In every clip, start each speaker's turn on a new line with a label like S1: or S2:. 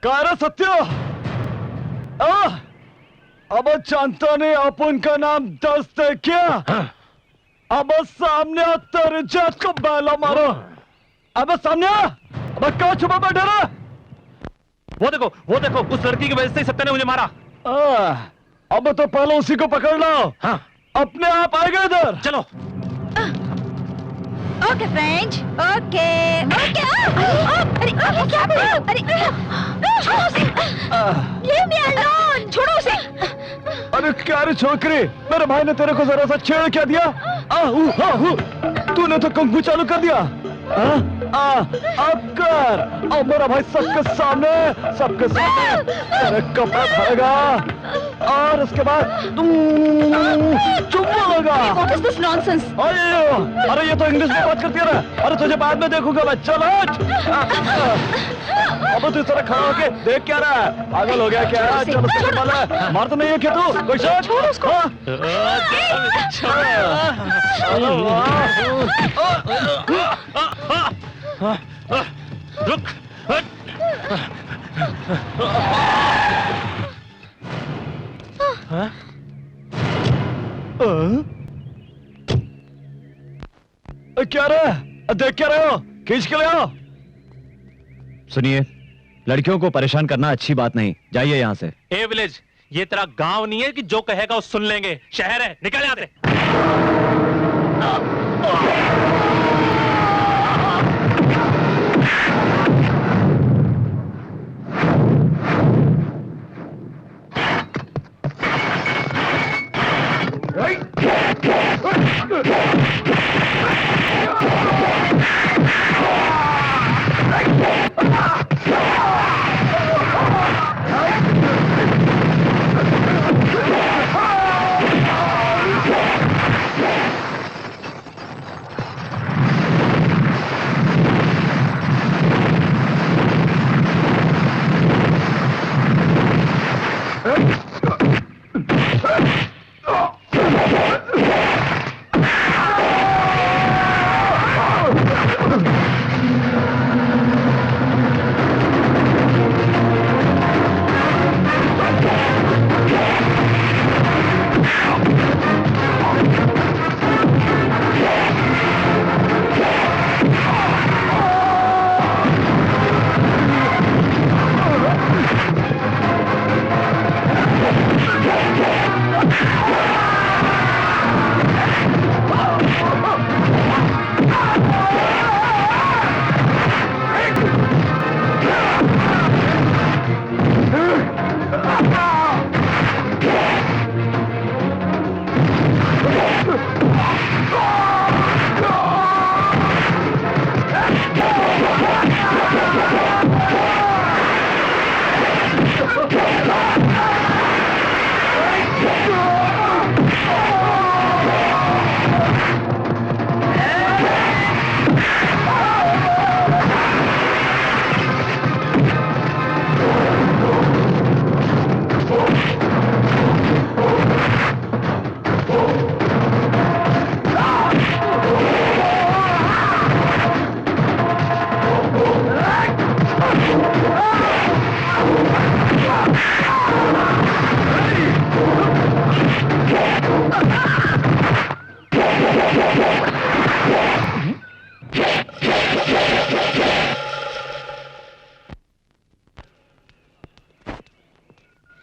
S1: काय सत्य अब जानता नहीं अपन का नाम दस्त है क्या? अब सामने तेरे जात को बैला मारो। अब सामने अब कहाँ छुपा बैठा रहा?
S2: वो देखो उस लड़की की वजह से सत्य ने मुझे मारा।
S1: अब तो पहले उसी को पकड़ लो।
S2: हाँ।
S1: अपने आप आएगा इधर।
S2: चलो।
S3: Okay friends, okay okay. अरे क्या कर रहे हो? अरे छोड़ो उसे। Leave me alone। छोड़ो उसे।
S1: अरे क्या रे छोकरी, मेरे भाई ने तेरे को जरा सा छेड़ क्या दिया? तूने तो कुंग फू चालू कर दिया। अब कर। अब मेरा भाई सबके सामने तेरे कपड़ा खाएगा और उसके बाद चुम्मा लगा।
S3: What is this nonsense?
S1: अरे ये तो इंग्लिश में बात करती है ना। अरे तुझे बाद में देखूंगा मैं। चल अब तू इस तरह खड़ा होके देख क्या रहा है? पागल हो गया क्या? चलो चल वाला मार तो नहीं है क्या तू? कोई शक?
S3: छोड़ उसको।
S2: रुक।
S1: क्या रहा? देख क्या रहे हो? खींच के ले आओ।
S4: सुनिए, लड़कियों को परेशान करना अच्छी बात नहीं। जाइए यहाँ से।
S2: ए विलेज, ये तेरा गांव नहीं है कि जो कहेगा वो सुन लेंगे। शहर है, निकल यहाँ से।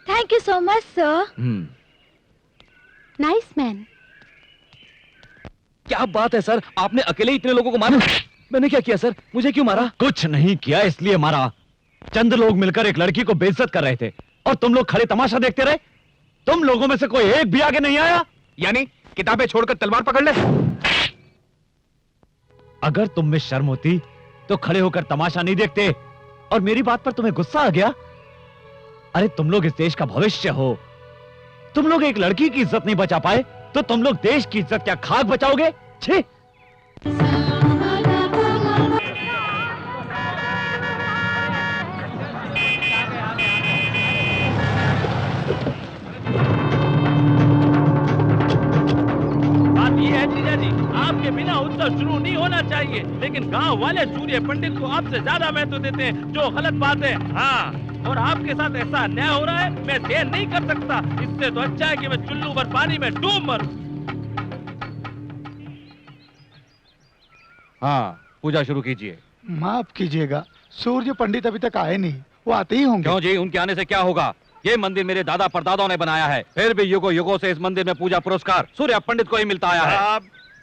S3: Thank you so much, sir. Nice man.
S4: क्या बात है सर, आपने अकेले इतने लोगों को मारा? मैंने क्या किया सर? मुझे क्यों मारा? कुछ नहीं किया, इसलिए मारा। चंद लोग मिलकर एक लड़की को बेइज्जत कर रहे थे और तुम लोग खड़े तमाशा देखते रहे। तुम लोगों में से कोई एक भी आगे नहीं आया।
S2: यानी किताबें छोड़कर तलवार पकड़ ले।
S4: अगर तुम में शर्म होती तो खड़े होकर तमाशा नहीं देखते। और मेरी बात पर तुम्हें गुस्सा आ गया? अरे तुम लोग इस देश का भविष्य हो। तुम लोग एक लड़की की इज्जत नहीं बचा पाए तो तुम लोग देश की इज्जत क्या खाक बचाओगे? छी!
S2: बात ये है जीजा जी, आपके बिना उत्सव शुरू नहीं होना चाहिए, लेकिन गांव वाले सूर्य पंडित को आपसे ज्यादा महत्व देते हैं, जो गलत बात है। हाँ और आपके साथ ऐसा अन्याय हो रहा है, मैं सहन नहीं कर सकता। इससे तो अच्छा है कि मैं चुल्लू भर पानी में डूब मरूं।
S4: हाँ, पूजा शुरू कीजिए।
S5: माफ कीजिएगा, सूर्य पंडित अभी तक आए नहीं, वो आते ही होंगे।
S4: क्यों जी, उनके आने से क्या होगा? ये मंदिर मेरे दादा परदादाओं ने बनाया है, फिर भी युगों युगों से इस मंदिर में पूजा पुरस्कार सूर्य पंडित को ही मिलता आया है।
S6: आप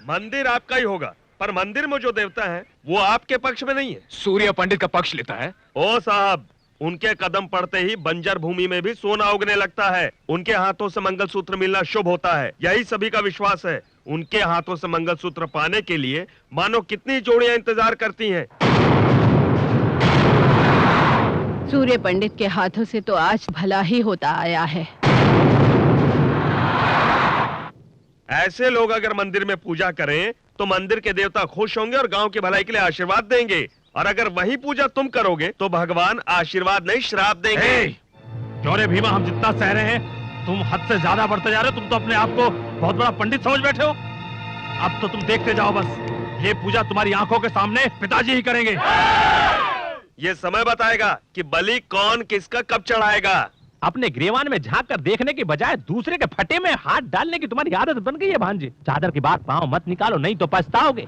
S6: मंदिर आपका ही होगा, पर मंदिर में जो देवता है वो आपके पक्ष में नहीं है।
S7: सूर्य पंडित का पक्ष लेता है।
S6: ओ साहब, उनके कदम पड़ते ही बंजर भूमि में भी सोना उगने लगता है। उनके हाथों से मंगलसूत्र मिलना शुभ होता है, यही सभी का विश्वास है। उनके हाथों से मंगलसूत्र पाने के लिए मानो कितनी जोड़ियां इंतजार करती हैं।
S8: सूर्य पंडित के हाथों से तो आज भला ही होता आया है।
S6: ऐसे लोग अगर मंदिर में पूजा करें तो मंदिर के देवता खुश होंगे और गांव की भलाई के लिए आशीर्वाद देंगे। और अगर वही पूजा तुम करोगे तो भगवान आशीर्वाद नहीं श्राप देंगे।
S2: क्यों रे भीमा, हम जितना सह रहे हैं तुम हद से ज्यादा बढ़ते जा रहे हो। तुम तो अपने आप को बहुत बड़ा पंडित समझ बैठे हो। अब तो तुम देखते जाओ बस, ये पूजा तुम्हारी आंखों के सामने पिताजी ही करेंगे।
S6: ये समय बताएगा कि बलि कौन किसका कब चढ़ाएगा।
S2: अपने ग्रेवान में झांक कर देखने की बजाय दूसरे के फटे में हाथ डालने की तुम्हारी आदत बन गई है भांजे। चादर की बात पांव मत निकालो, नहीं तो पछताओगे।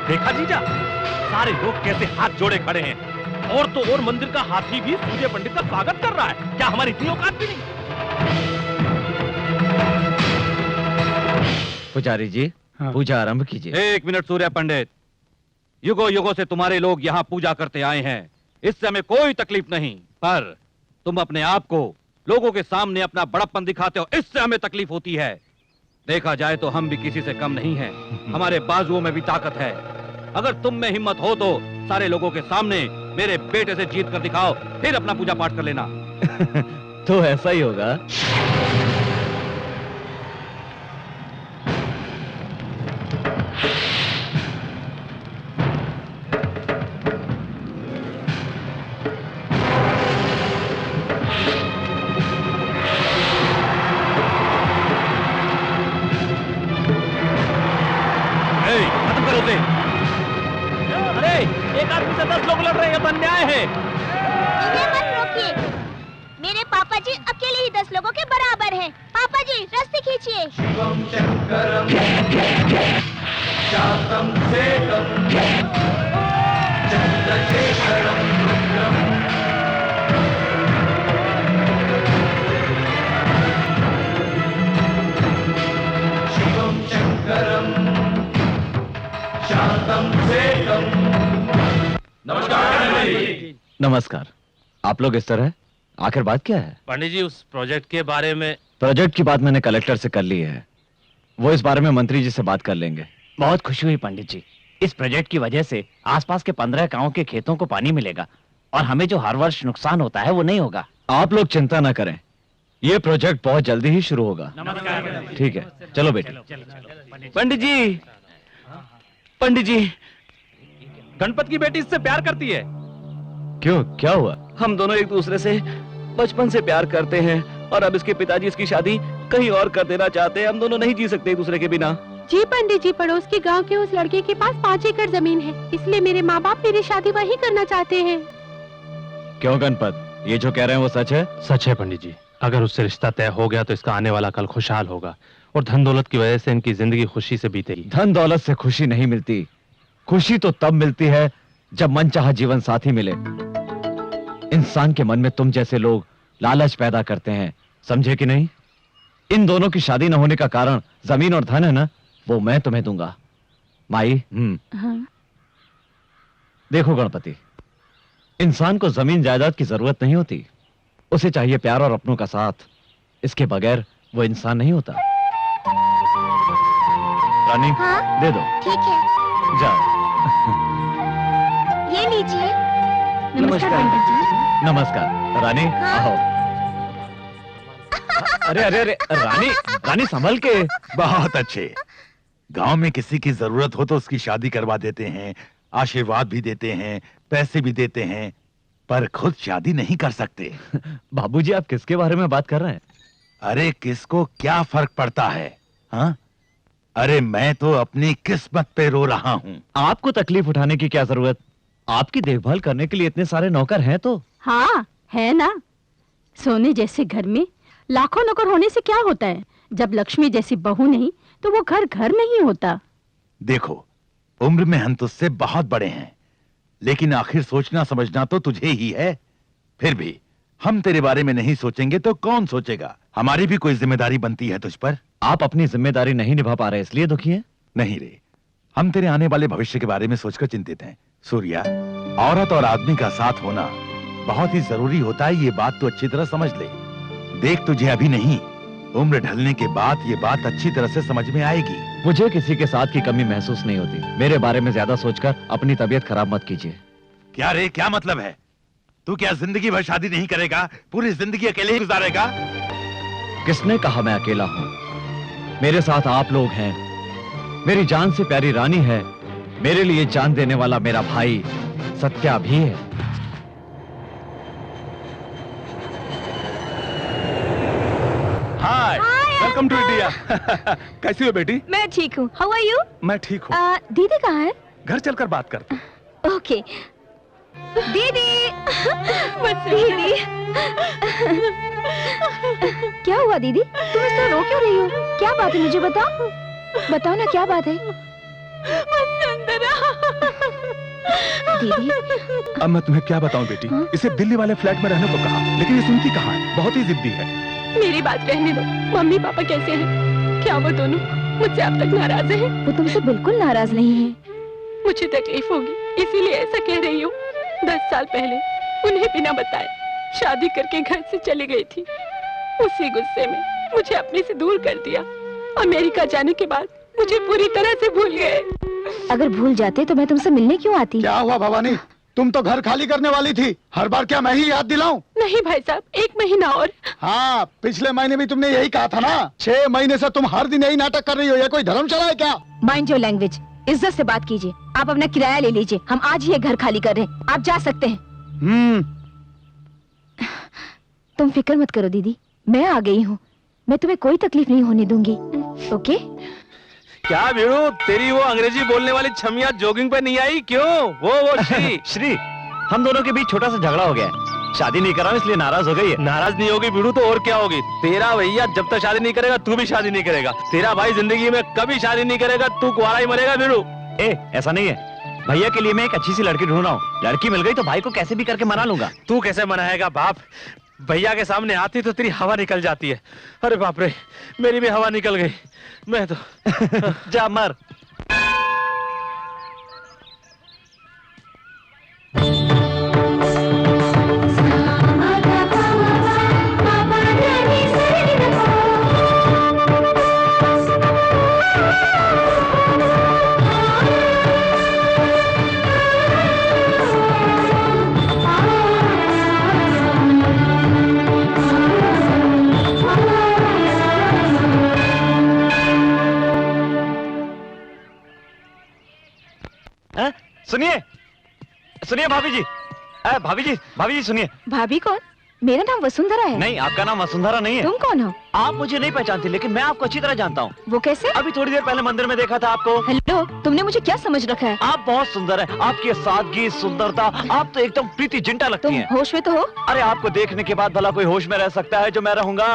S2: देखा जीजा, सारे लोग कैसे हाथ जोड़े खड़े हैं। और तो और मंदिर का हाथी भी सूर्य पंडित का स्वागत कर रहा है। क्या हमारी इतनी औकात भी नहीं?
S4: पुजारी जी,
S5: हाँ।
S4: पूजा आरंभ कीजिए। एक मिनट सूर्य पंडित, युगों युगों से तुम्हारे लोग यहाँ पूजा करते आए हैं, इससे हमें कोई तकलीफ नहीं। पर तुम अपने आप को लोगों के सामने अपना बड़प्पन दिखाते हो, इससे हमें तकलीफ होती है। देखा जाए तो हम भी किसी से कम नहीं हैं, हमारे बाजुओं में भी ताकत है। अगर तुम में हिम्मत हो तो सारे लोगों के सामने मेरे बेटे से जीत कर दिखाओ, फिर अपना पूजा पाठ कर लेना।
S1: तो ऐसा ही होगा।
S4: खत्म करो उसे।
S2: अरे एक आदमी से 10 लोग लड़ रहे हैं, तो अन्याय है।
S3: इन्हें मत रोकिए। मेरे पापा जी अकेले ही 10 लोगों के बराबर हैं। पापा जी रस्सी खींचिए।
S1: नमस्कार। आप लोग इस तरह, आखिर बात क्या है?
S2: पंडित जी, उस प्रोजेक्ट के बारे में।
S1: प्रोजेक्ट की बात मैंने कलेक्टर से कर ली है, वो इस बारे में मंत्री जी से बात कर लेंगे।
S4: बहुत खुशी हुई पंडित जी। इस प्रोजेक्ट की वजह से आसपास के 15 गांवों के खेतों को पानी मिलेगा और हमें जो हर वर्ष नुकसान होता है वो नहीं होगा।
S1: आप लोग चिंता ना करें, ये प्रोजेक्ट बहुत जल्दी ही शुरू होगा। ठीक है, चलो बेटे।
S2: पंडित जी, पंडित जी, गणपत की बेटी इससे प्यार करती है।
S1: क्यों, क्या हुआ?
S9: हम दोनों एक दूसरे से बचपन से प्यार करते हैं और अब इसके पिताजी इसकी शादी कहीं और कर देना चाहते हैं। हम दोनों नहीं जी सकते एक दूसरे के बिना।
S8: जी पंडित जी, पड़ोस के गांव के उस लड़के के पास 5 एकड़ जमीन है, इसलिए मेरे माँ बाप मेरी शादी वहीं करना चाहते हैं।
S1: क्यों गणपत, ये जो कह रहे हैं वो सच है?
S2: सच है पंडित जी। अगर उससे रिश्ता तय हो गया तो इसका आने वाला कल खुशहाल होगा और धन दौलत की वजह से इनकी जिंदगी खुशी से बीतेगी।
S1: धन दौलत से खुशी नहीं मिलती, खुशी तो तब मिलती है जब मनचाहा जीवन साथी मिले। इंसान के मन में तुम जैसे लोग लालच पैदा करते हैं, समझे कि नहीं? इन दोनों की शादी न होने का कारण जमीन और धन है ना, वो मैं तुम्हें दूंगा। माई,
S8: हाँ।
S1: देखो गणपति, इंसान को जमीन जायदाद की जरूरत नहीं होती, उसे चाहिए प्यार और अपनों का साथ।
S4: इसके बगैर वो इंसान नहीं होता। रानी,
S3: हाँ?
S4: दे दो।
S3: ठीक है,
S4: जाओ।
S3: ये लीजिए।
S4: नमस्कार।
S3: पंडित जी।
S4: नमस्कार। रानी,
S3: हाँ?
S4: आओ। अरे अरे अरे, रानी, रानी संभल के।
S10: बहुत अच्छे। गांव में किसी की जरूरत हो तो उसकी शादी करवा देते हैं, आशीर्वाद भी देते हैं, पैसे भी देते हैं, पर खुद शादी नहीं कर सकते।
S4: बाबूजी, आप किसके बारे में बात कर रहे हैं?
S10: अरे किसको क्या फर्क पड़ता है? हाँ, अरे मैं तो अपनी किस्मत पे रो रहा हूँ।
S4: आपको तकलीफ उठाने की क्या जरूरत? आपकी देखभाल करने के लिए इतने सारे नौकर हैं तो।
S8: हाँ है ना। सोने जैसे घर में लाखों नौकर होने से क्या होता है? जब लक्ष्मी जैसी बहू नहीं तो वो घर घर नहीं होता।
S10: देखो, उम्र में हम तुझसे बहुत बड़े हैं, लेकिन आखिर सोचना समझना तो तुझे ही है। फिर भी हम तेरे बारे में नहीं सोचेंगे तो कौन सोचेगा? हमारी भी कोई जिम्मेदारी बनती है तुझ पर।
S4: आप अपनी जिम्मेदारी नहीं निभा पा रहे इसलिए दुखी हैं?
S10: नहीं रे, हम तेरे आने वाले भविष्य के बारे में सोचकर चिंतित हैं। सूर्या, औरत और आदमी का साथ होना बहुत ही जरूरी होता है, ये बात तो अच्छी तरह समझ ले। देख, तुझे अभी नहीं, उम्र ढलने के बाद ये बात अच्छी तरह से समझ में आएगी।
S4: मुझे किसी के साथ की कमी महसूस नहीं होती। मेरे बारे में ज्यादा सोचकर अपनी तबीयत खराब मत कीजिए।
S10: क्या रे, क्या मतलब है? तू क्या जिंदगी भर शादी नहीं करेगा? पूरी जिंदगी अकेले ही गुजारेगा?
S4: किसने कहा मैं अकेला हूं? मेरे साथ आप लोग हैं, मेरी जान से प्यारी रानी है, मेरे लिए जान देने वाला मेरा भाई सत्या भी है।
S7: Hi, welcome to India. कैसी हो बेटी?
S3: मैं ठीक हूँ। How are you?
S7: मैं ठीक हूँ।
S3: दीदी कहाँ है?
S7: घर चलकर बात करते हैं।
S3: ओके। दीदी, दीदी। क्या हुआ दीदी? तुम इस तरह रो क्यों रही हो? क्या बात है, मुझे बताओ। बताओ ना, क्या बात है? दीदी,
S7: अब मैं तुम्हें क्या बताऊं बेटी?
S3: हाँ?
S7: इसे दिल्ली वाले फ्लैट में रहने को कहा, लेकिन ये सुनती कहाँ है? बहुत ही जिद्दी है।
S8: मेरी बात रहने दो। मम्मी पापा कैसे हैं? क्या वो दोनों मुझसे अब तक नाराज हैं?
S3: वो तुमसे बिल्कुल नाराज नहीं है।
S8: मुझे तकलीफ होगी इसीलिए ऐसा कह रही हूँ। 10 साल पहले उन्हें बिना बताए शादी करके घर से चली गई थी। उसी गुस्से में मुझे अपने से दूर कर दिया। अमेरिका जाने के बाद मुझे पूरी तरह से भूल गए।
S3: अगर भूल जाते तो मैं तुमसे मिलने क्यों आती?
S5: क्या हुआ भवानी? तुम तो घर खाली करने वाली थी। हर बार क्या मैं ही याद दिलाऊं?
S8: नहीं भाई साहब, 1 महीना और।
S5: हाँ, पिछले महीने भी तुमने यही कहा था ना। 6 महीने से तुम हर दिन यही नाटक कर रही हो। ये कोई धर्मशाला है क्या?
S3: Mind your language. इज्जत से बात कीजिए। आप अपना किराया ले लीजिए। हम आज ही ये घर खाली कर रहे हैं। आप जा सकते हैं। तुम फिक्र मत करो दीदी, मैं आ गई हूँ। मैं तुम्हें कोई तकलीफ नहीं होने दूंगी। ओके?
S9: क्या वीरू, तेरी वो अंग्रेजी बोलने वाली छमिया जॉगिंग पे नहीं आई क्यों? वो श्री।
S4: श्री, हम दोनों के बीच छोटा सा झगड़ा हो गया है। शादी नहीं कर रहा हूं इसलिए नाराज हो गई है।
S9: नाराज नहीं होगी वीरू तो और क्या होगी? तेरा भैया जब तक शादी नहीं करेगा तू भी शादी नहीं करेगा। तेरा भाई जिंदगी में कभी शादी नहीं करेगा, तू कुंवारा ही मरेगा वीरू।
S4: ऐसा नहीं है। भैया के लिए मैं एक अच्छी सी लड़की ढूंढ रहा हूँ। लड़की मिल गई तो भाई को कैसे भी करके मना लूंगा।
S9: तू कैसे मनाएगा बाप? भैया के सामने आती तो तेरी हवा निकल जाती है। अरे बाप रे, मेरी भी हवा निकल गई। मैं तो
S4: जा मर। सुनिए सुनिए भाभी जी। भाभी जी सुनिए।
S3: भाभी कौन? मेरा नाम वसुंधरा है।
S4: नहीं, आपका नाम वसुंधरा नहीं है।
S3: तुम कौन हो?
S4: आप मुझे नहीं पहचानती, लेकिन मैं आपको अच्छी तरह जानता हूँ।
S3: वो कैसे?
S4: अभी थोड़ी देर पहले मंदिर में देखा था आपको।
S3: हेलो, तुमने मुझे क्या समझ रखा है?
S4: आप बहुत सुंदर है। आपकी सादगी, सुंदरता, आप तो एकदम प्रीति जिंटा लगती
S3: तुम
S4: हैं।
S3: होश में तो हो?
S4: अरे आपको देखने के बाद भला कोई होश में रह सकता है जो मैं रहूंगा?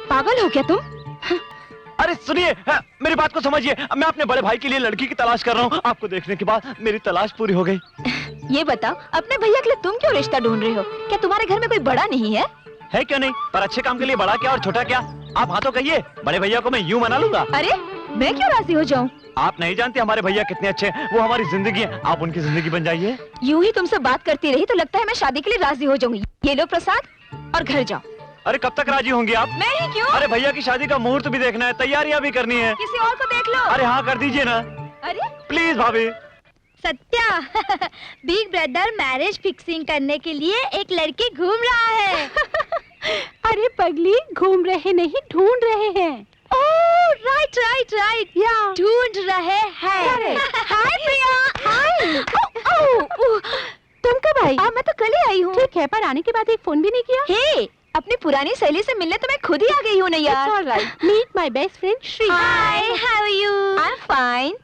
S3: पागल हो क्या तुम?
S4: अरे सुनिए, मेरी बात को समझिए। मैं अपने बड़े भाई के लिए लड़की की तलाश कर रहा हूँ। आपको देखने के बाद मेरी तलाश पूरी हो गई।
S3: ये बताओ, अपने भैया के लिए तुम क्यों रिश्ता ढूंढ रहे हो? क्या तुम्हारे घर में कोई बड़ा नहीं है?
S4: है क्यों नहीं, पर अच्छे काम के लिए बड़ा क्या और छोटा क्या? आप हाँ तो कहिए, बड़े भैया को मैं यूं मना लूंगा।
S3: अरे मैं क्यों राजी हो जाऊं?
S4: आप नहीं जानते हमारे भैया कितने अच्छे हैं। वो हमारी जिंदगी है, आप उनकी जिंदगी बन जाइए।
S3: यूं ही तुमसे बात करती रही तो लगता है मैं शादी के लिए राजी हो जाऊंगी। ये लो प्रसाद और घर जाओ।
S4: अरे कब तक राजी होंगी आप?
S3: मैं ही क्यों?
S4: अरे भैया की शादी का मुहूर्त भी देखना है, तैयारियां भी करनी है।
S3: किसी और को देख लो।
S4: अरे हाँ कर दीजिए ना,
S3: अरे
S4: प्लीज भाभी।
S3: Satya big brother marriage fixing करने के लिए एक लड़की घूम रहा है।
S8: अरे पगली, घूम रहे नहीं, ढूंढ रहे हैं।
S3: ओह राइट राइट राइट, या ढूंढ रहे हैं। हाय प्रिया। हाय।
S8: तुम कब आई?
S3: मैं तो कल ही आई हूँ।
S8: ठीक है, पर आने के बाद एक फोन भी नहीं किया।
S3: हे, अपनी पुरानी सहेली से मिलने तो मैं खुद ही आ गई हूँ ना यार।
S8: It's all right. Meet my best friend Shri.
S3: Hi, how are you? I'm fine.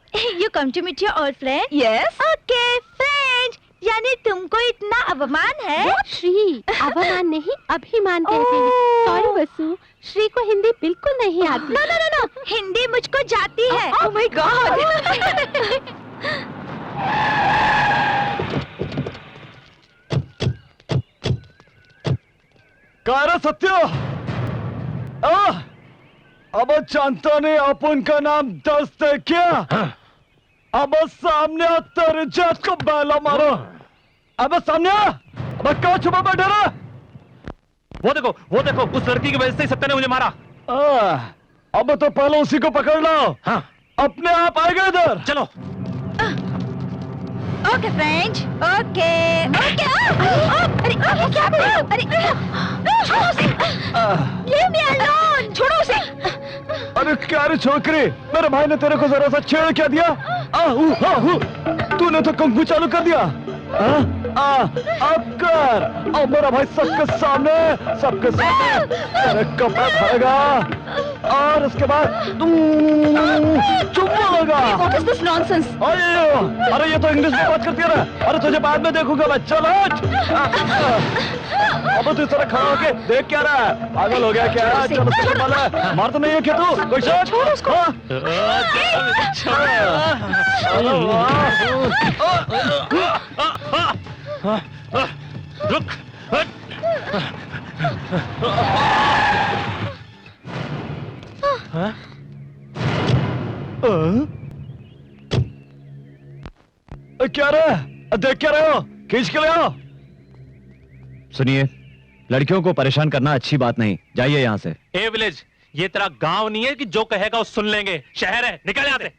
S3: You come to meet your old friend? Yes. Okay, friend. यानी तुमको इतना अवमान है?
S8: श्री, अवमान नहीं, अभिमान कहते हैं। सॉरी वसु, श्री को हिंदी बिल्कुल नहीं आती।
S3: No, no, no, no. Hindi मुझको जाती है। Oh my God.
S1: कारा सत्य, अब जानता नहीं अपन का नाम दस्त है क्या? अब सामने तेरे जात को बैला मारो। अब सामने, अब क्या छुपा बैठा रहा?
S2: वो देखो, उस लड़की की वजह से सत्या ने मुझे मारा।
S1: अब तो पहले उसी को पकड़ लो।
S2: हाँ।
S1: अपने आप आएगा इधर।
S2: चलो।
S3: Okay friend, okay okay. अरे क्या कर रहे हो? अरे छोड़ो उसे। Leave me alone. छोड़ो उसे।
S1: अरे क्या रे छोकरी, मेरे भाई ने तेरे को जरा सा छेड़ क्या दिया? तूने तो कंघू चालू कर दिया। अब कर, अब मेरा भाई सबके सामने तेरे कपड़ा धरेगा और उसके बाद चुम्मा लगा।
S3: What is this nonsense?
S1: अरे ये तो इंग्लिश में बात करती है ना। अरे तुझे बाद में देखूंगा मैं, चल हट। अब तू इस तरह खड़ा होके देख क्या रहा है? पागल हो गया क्या? चल उसको मार, मार तो नहीं है क्या तू? कोई शक?
S3: छोड़ उसको।
S2: रुक।
S1: क्या रहा? देख क्या रहे हो? खींच के ले आओ।
S4: सुनिए, लड़कियों को परेशान करना अच्छी बात नहीं, जाइए यहाँ से।
S2: ए विलेज, ये तेरा गांव नहीं है कि जो कहेगा वो सुन लेंगे। शहर है, निकल यहाँ से।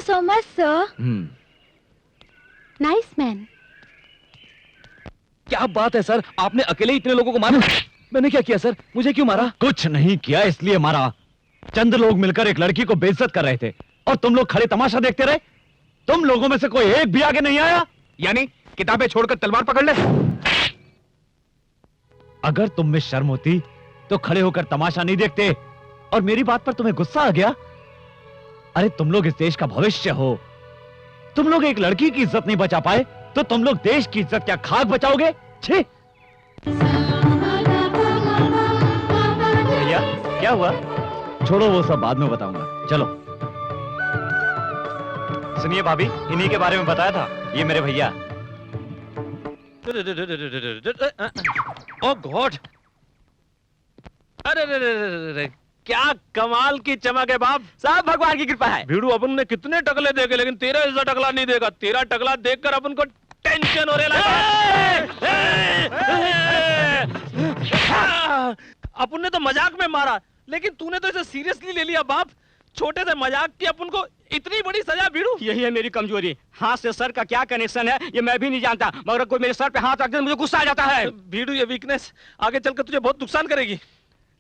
S3: so much, sir.
S8: Nice man.
S9: क्या बात है सर, आपने अकेले इतने लोगों को मारा? मैंने क्या किया सर, मुझे क्यों मारा?
S4: कुछ नहीं किया इसलिए मारा। चंद लोग मिलकर एक लड़की को बेइज्जत कर रहे थे और तुम लोग खड़े तमाशा देखते रहे। तुम लोगों में से कोई एक भी आगे नहीं आया।
S7: यानी किताबें छोड़कर तलवार पकड़ ले।
S4: अगर तुम में शर्म होती तो खड़े होकर तमाशा नहीं देखते। और मेरी बात पर तुम्हें गुस्सा आ गया? अरे तुम लोग इस देश का भविष्य हो। तुम लोग एक लड़की की इज्जत नहीं बचा पाए तो तुम लोग देश की इज्जत क्या खाक बचाओगे? छी!
S9: भैया क्या हुआ?
S4: छोड़ो, वो सब बाद में बताऊंगा। चलो।
S9: सुनिए भाभी, इन्हीं के बारे में बताया था, ये मेरे भैया।
S2: ओ गॉड! अरे क्या कमाल की चमक है बाप।
S9: सब भगवान की कृपा है।
S2: भीड़ू, अपन ने कितने टकले देखे लेकिन तेरा ऐसा टकला नहीं देगा। तेरा टकला देखकर अपन को टेंशन हो रहा है। अपन ने तो मजाक में मारा लेकिन तूने तो इसे सीरियसली ले लिया बाप। छोटे से मजाक की अपन को इतनी बड़ी सजा भीड़ू।
S9: यही है मेरी कमजोरी। हाथ से सर का क्या कनेक्शन है ये मैं भी नहीं जानता, मगर कोई मेरे सर पे हाथ रख दे मुझे गुस्सा आ जाता है।
S2: भीड़ू, ये वीकनेस आगे चलकर तुझे बहुत नुकसान करेगी।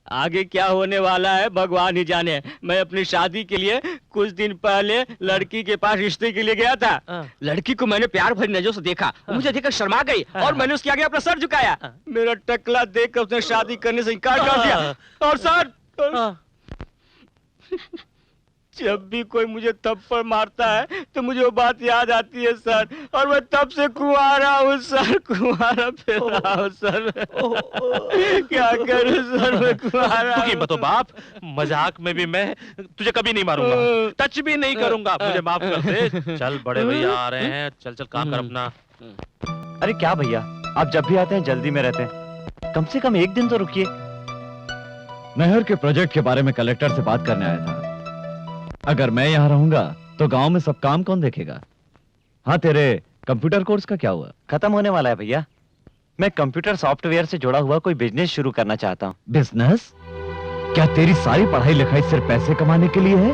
S9: आगे क्या होने वाला है भगवान ही जाने। मैं अपनी शादी के लिए कुछ दिन पहले लड़की के पास रिश्ते के लिए गया था। लड़की को मैंने प्यार भरी नजरों से देखा, मुझे देखकर शर्मा गई और मैंने उसके आगे अपना सर झुकाया। मेरा टकला देखकर उसने शादी करने से इनकार कर दिया। और सर, जब भी कोई मुझे थप्पड़ मारता है तो मुझे वो बात याद आती है सर, और मैं तब से कुंवारा हूँ सर, कुंवारा फिर रहा हूँ सर। क्या करूँ सर, मैं कुंवारा।
S2: तू कीमत हो बाप, मजाक में भी मैं तुझे कभी नहीं मारूंगा, टच भी नहीं करूंगा, मुझे माफ कर दे। चल बड़े भैया आ रहे हैं, चल चल काम कर अपना।
S9: अरे क्या भैया, आप जब भी आते हैं जल्दी में रहते हैं, कम से कम एक दिन तो रुकिए।
S4: नहर के प्रोजेक्ट के बारे में कलेक्टर से बात करने आया था। अगर मैं यहाँ रहूंगा तो गांव में सब काम कौन देखेगा? हाँ, तेरे कंप्यूटर कोर्स का क्या हुआ?
S9: खत्म होने वाला है भैया। मैं कंप्यूटर सॉफ्टवेयर से जुड़ा हुआ कोई बिजनेस शुरू करना चाहता हूँ।
S4: बिजनेस? क्या तेरी सारी पढ़ाई लिखाई सिर्फ पैसे कमाने के लिए है?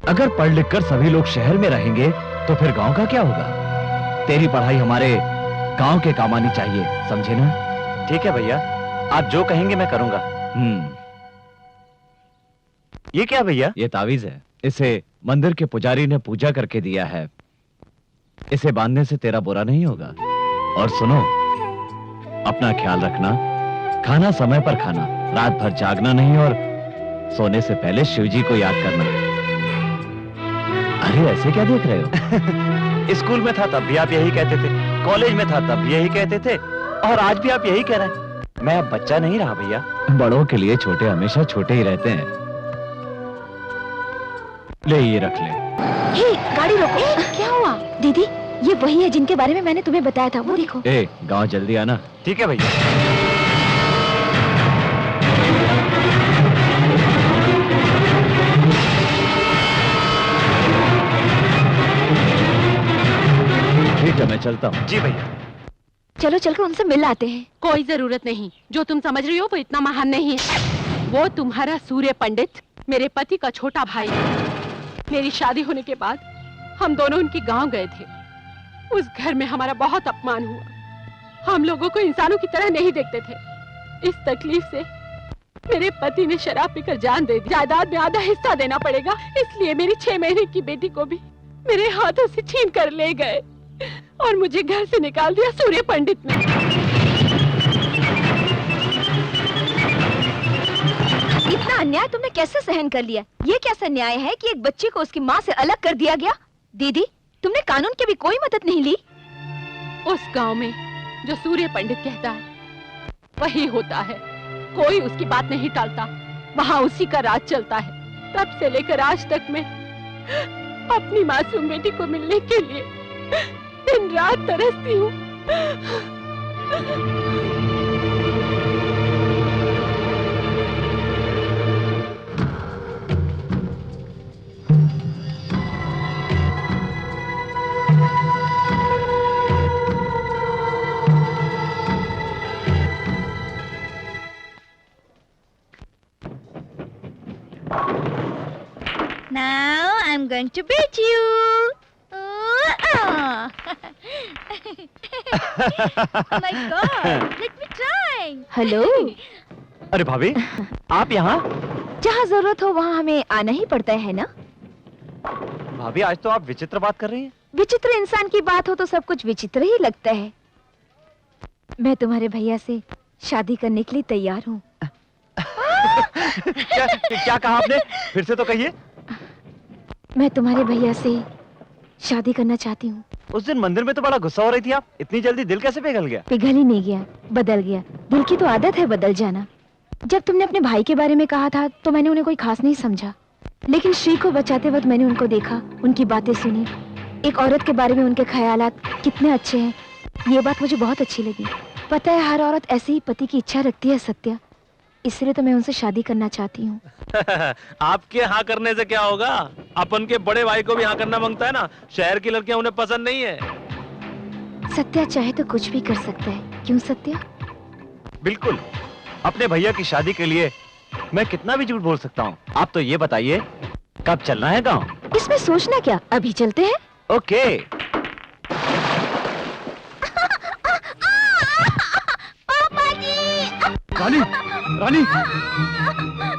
S4: अगर पढ़ लिख कर सभी लोग शहर में रहेंगे तो फिर गांव का क्या होगा? तेरी पढ़ाई हमारे गांव के काम आनी चाहिए, समझे ना?
S9: ठीक है भैया, आप जो कहेंगे मैं करूंगा। ये क्या भैया?
S4: ये तावीज है, इसे मंदिर के पुजारी ने पूजा करके दिया है। इसे बांधने से तेरा बुरा नहीं होगा। और सुनो, अपना ख्याल रखना, खाना समय पर खाना, रात भर जागना नहीं और सोने से पहले शिवजी को याद करना। अरे ऐसे क्या देख रहे हो?
S9: स्कूल में था तब भी आप यही कहते थे, कॉलेज में था तब भी यही कहते थे, और आज भी आप यही कह रहे हैं। मैं अब बच्चा नहीं रहा भैया।
S4: बड़ों के लिए छोटे हमेशा छोटे ही रहते हैं। ले ये रख ले।
S3: हे, गाड़ी रोको। क्या हुआ? दीदी, ये वही है जिनके बारे में मैंने तुम्हें बताया था, वो देखो।
S4: गांव जल्दी आना।
S9: ठीक है भैया।
S4: ठीक है, मैं चलता हूँ।
S9: जी भैया।
S3: चलो चलकर उनसे मिल आते हैं।
S8: कोई जरूरत नहीं, जो तुम समझ रही हो वो इतना महान नहीं है। वो तुम्हारा सूर्य पंडित मेरे पति का छोटा भाई है। मेरी शादी होने के बाद हम दोनों उनके गांव गए थे। उस घर में हमारा बहुत अपमान हुआ। हम लोगों को इंसानों की तरह नहीं देखते थे। इस तकलीफ से मेरे पति ने शराब पीकर जान दे दी। जायदाद में आधा हिस्सा देना पड़ेगा, इसलिए मेरी 6 महीने की बेटी को भी मेरे हाथों से छीन कर ले गए और मुझे घर से निकाल दिया सूर्य पंडित ने।
S3: इतना अन्याय तुमने कैसे सहन कर लिया? ये कैसा न्याय है कि एक बच्ची को उसकी माँ से अलग कर दिया गया? दीदी, तुमने कानून की भी कोई मदद नहीं ली?
S8: उस गांव में जो सूर्य पंडित कहता है वही होता है। कोई उसकी बात नहीं टालता, वहाँ उसी का राज चलता है। तब से लेकर आज तक मैं अपनी मासूम बेटी को मिलने के लिए दिन रात तरसती हूँ।
S3: Now I'm going to beat you. Oh my God! Let me try.
S4: Hello. अरे भाभी, आप यहाँ?
S3: जहाँ जरूरत हो वहाँ हमें आना ही पड़ता है ना?
S4: भाभी आज तो आप विचित्र बात कर रही हैं।
S3: विचित्र इंसान की बात हो तो सब कुछ विचित्र ही लगता है। मैं तुम्हारे भैया से शादी करने के लिए तैयार हूँ।
S4: क्या कहा आपने? फिर से तो कहिए।
S3: मैं तुम्हारे भैया से शादी करना चाहती हूँ।
S4: उस दिन मंदिर में तो बड़ा गुस्सा हो रही थी आप। इतनी जल्दी दिल कैसे पिघल गया?
S3: पिघल ही नहीं गया, बदल गया। दिल की तो आदत है बदल जाना। जब तुमने अपने भाई के बारे में कहा था तो मैंने उन्हें कोई खास नहीं समझा, लेकिन श्री को बचाते वक्त मैंने उनको देखा, उनकी बातें सुनी। एक औरत के बारे में उनके ख्यालात कितने अच्छे हैं, ये बात मुझे बहुत अच्छी लगी। पता है हर औरत ऐसे ही पति की इच्छा रखती है सत्या, इसलिए तो मैं उनसे शादी करना चाहती हूँ।
S2: आपके हाँ करने से क्या होगा? अपन के बड़े भाई को भी हाँ करना मांगता है ना। शहर की लड़कियां उन्हें पसंद नहीं है।
S3: सत्या चाहे तो कुछ भी कर सकता है, क्यों सत्या?
S4: बिल्कुल। अपने भैया की शादी के लिए मैं कितना भी झूठ बोल सकता हूँ। आप तो ये बताइए कब चलना है गाँव?
S3: इसमें सोचना क्या, अभी चलते हैं।
S4: ओके। रानी, रानी,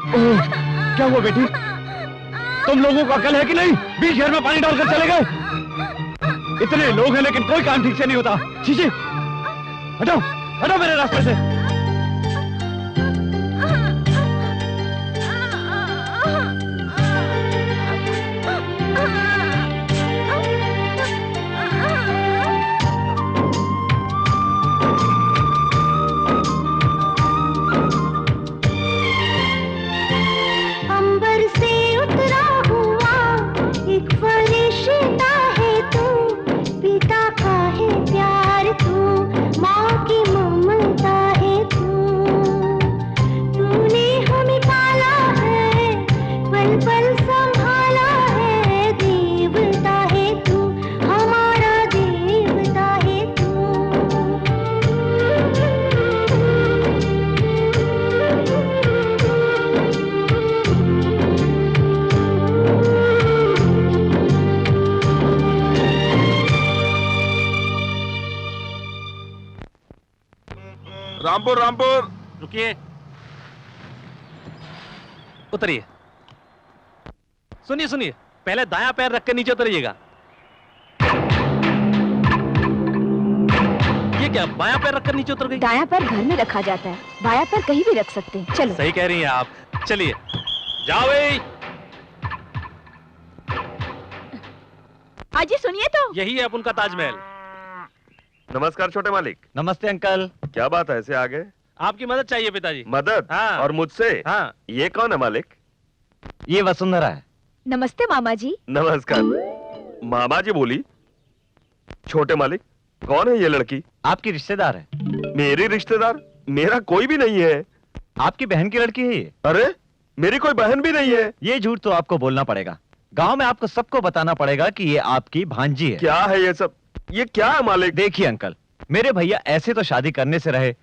S4: ओह, क्या हुआ बेटी? तुम लोगों को अकल है कि नहीं? बीच घर में पानी डालकर चले गए। इतने लोग हैं लेकिन कोई काम ठीक से नहीं होता। चीची, हटाओ, हटाओ मेरे रास्ते से।
S6: रामपुर रामपुर।
S2: रुकिए, उतरिए। सुनिए सुनिए, पहले दायां पैर रख के नीचे उतरिएगा। ये क्या, बायां पैर रखकर नीचे उतर गई?
S3: दायां पैर घर में रखा जाता है, बायां पैर कहीं भी रख सकते हैं। चलो।
S2: सही कह रही हैं आप। चलिए, जाओ भाई।
S3: अजी सुनिए तो।
S2: यही है अपन का ताजमहल।
S6: नमस्कार छोटे मालिक।
S4: नमस्ते अंकल।
S6: क्या बात है, ऐसे आ गए?
S2: आपकी मदद चाहिए पिताजी।
S6: मदद?
S2: हाँ।
S6: और मुझसे?
S2: हाँ।
S6: ये कौन है मालिक?
S4: ये वसुंधरा है।
S3: नमस्ते मामा जी।
S6: नमस्कार। मामा जी बोली? छोटे मालिक, कौन है ये लड़की?
S4: आपकी रिश्तेदार है।
S6: मेरी रिश्तेदार? मेरा कोई भी नहीं है।
S4: आपकी बहन की लड़की है ये।
S6: अरे, मेरी कोई बहन भी नहीं है।
S4: ये झूठ तो आपको बोलना पड़ेगा। गांव में आपको सबको बताना पड़ेगा कि ये आपकी भांजी है।
S6: क्या है ये सब? ये क्या है मालिक?
S4: देखिए अंकल, मेरे भैया ऐसे तो शादी करने से रहे,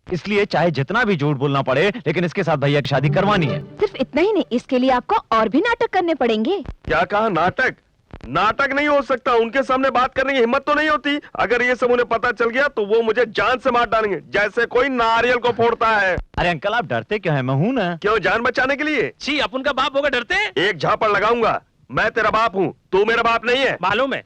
S4: इसलिए चाहे जितना भी झूठ बोलना पड़े, लेकिन इसके साथ भैया की शादी करवानी है।
S3: सिर्फ इतना ही नहीं, इसके लिए आपको और भी नाटक करने पड़ेंगे।
S6: क्या कहा? नाटक? नाटक नहीं हो सकता। उनके सामने बात करने की हिम्मत तो नहीं होती। अगर ये सब उन्हें पता चल गया तो वो मुझे जान से मार डालेंगे, जैसे कोई नारियल को फोड़ता है।
S4: अरे अंकल, आप डरते क्यों हैं? मैं हूं ना।
S6: क्यों, जान बचाने के लिए?
S2: छी, अपन का बाप होगा डरते?
S6: एक झापड़ लगाऊंगा। मैं तेरा बाप हूँ, तू मेरा बाप नहीं है।
S2: मालूम है।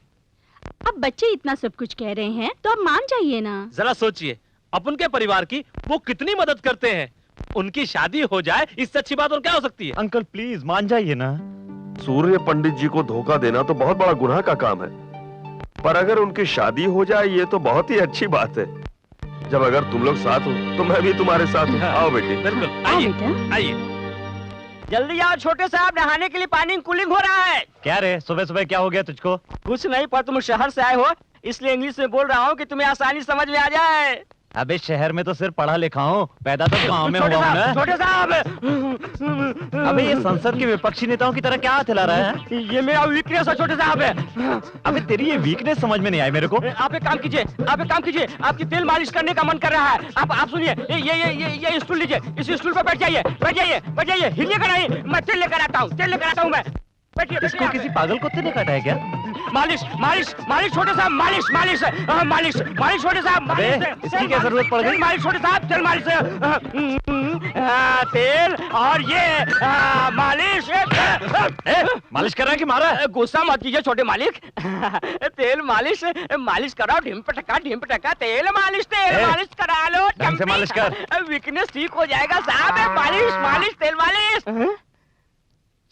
S8: अब बच्चे इतना सब कुछ कह रहे हैं तो अब मान जाइए ना।
S2: जरा सोचिए, अपन के परिवार की वो कितनी मदद करते हैं। उनकी शादी हो जाए, इससे अच्छी बात और क्या हो सकती है?
S4: अंकल प्लीज मान जाइए ना।
S6: सूर्य पंडित जी को धोखा देना तो बहुत बड़ा गुनाह का काम है, पर अगर उनकी शादी हो जाए ये तो बहुत ही अच्छी बात है। जब अगर तुम लोग साथ हो तो मैं भी तुम्हारे साथ हूँ। आओ बेटी।
S2: बिल्कुल, आइए आइए।
S9: जल्दी आओ छोटे साहब, नहाने के लिए पानी कूलिंग हो रहा है।
S4: क्या रे, सुबह सुबह क्या हो गया तुझको?
S9: कुछ नहीं, पर तुम शहर से आए हो इसलिए इंग्लिश में बोल रहा हूँ कि तुम्हें आसानी समझ में आ जाए।
S4: अबे शहर में तो सिर्फ पढ़ा लिखा हूँ, पैदा तो गाँव में हुआ हूँ ना।
S9: छोटे साहब,
S4: अबे ये संसद के विपक्षी नेताओं की तरह क्या हाथ हिला रहा है?
S9: ये मेरा वीकनेस है छोटे साहब।
S4: अबे तेरी ये वीकनेस समझ में नहीं आई मेरे को।
S9: आप एक काम कीजिए, आपकी तेल मालिश करने का मन कर रहा है। आप सुनिए, ये स्टूल लीजिए, इस स्टूल पर बैठ जाइए, हिलिएगा नहीं। मैं तेल लेकर आता हूँ, मैं। बैठिए
S4: इसको किसी पागल कुत्ते ने काटा है क्या?
S9: मालिश मालिश मालिश छोटे साहब मालिश मालिश मालिश मालिश छोटे साहब
S4: अबे, इसकी क्या जरूरत पड़ गई?
S9: मालिश छोटे साहब तेल मालिश तेल और ये मालिश
S4: मालिश कर रहा है कि मारा है?
S9: गुस्सा मत कीजिए छोटे मालिक तेल मालिश मालिश कराओ ढिम्प टका तेल मालिश करा लो
S4: ढंग से मालिश कर।
S9: वीकनेस ठीक हो जाएगा साहब मालिश मालिश तेल मालिश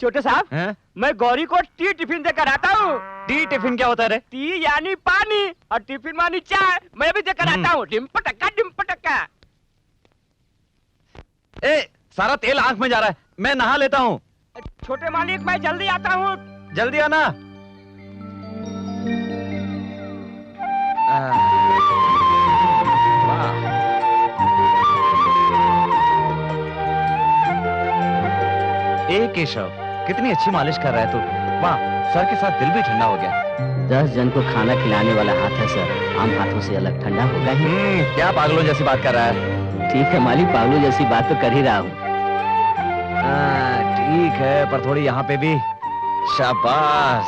S9: छोटे साहब
S4: हैं?
S9: मैं गौरी को टी टिफिन देकर आता हूँ
S4: टी टिफिन क्या होता है रे?
S9: टी यानी पानी और टिफिन मानी चाय मैं भी देकर आता हूँ डिम्प टक्का
S4: ए, सारा तेल आंख में जा रहा है, मैं नहा लेता हूँ।
S9: छोटे मालिक मैं जल्दी आता हूँ
S4: जल्दी आना। वाह। ए केशव, कितनी अच्छी मालिश कर रहा है तू। वाह, सर के साथ दिल भी ठंडा हो गया।
S9: 10 जन को खाना खिलाने वाला हाथ है सर आम हाथों से अलग ठंडा होगा ही
S4: क्या पागलों जैसी बात कर रहा है?
S9: ठीक है मालिक पागलों जैसी बात तो कर ही रहा हूँ
S4: ठीक है, पर थोड़ी यहाँ पे भी। शाबाश।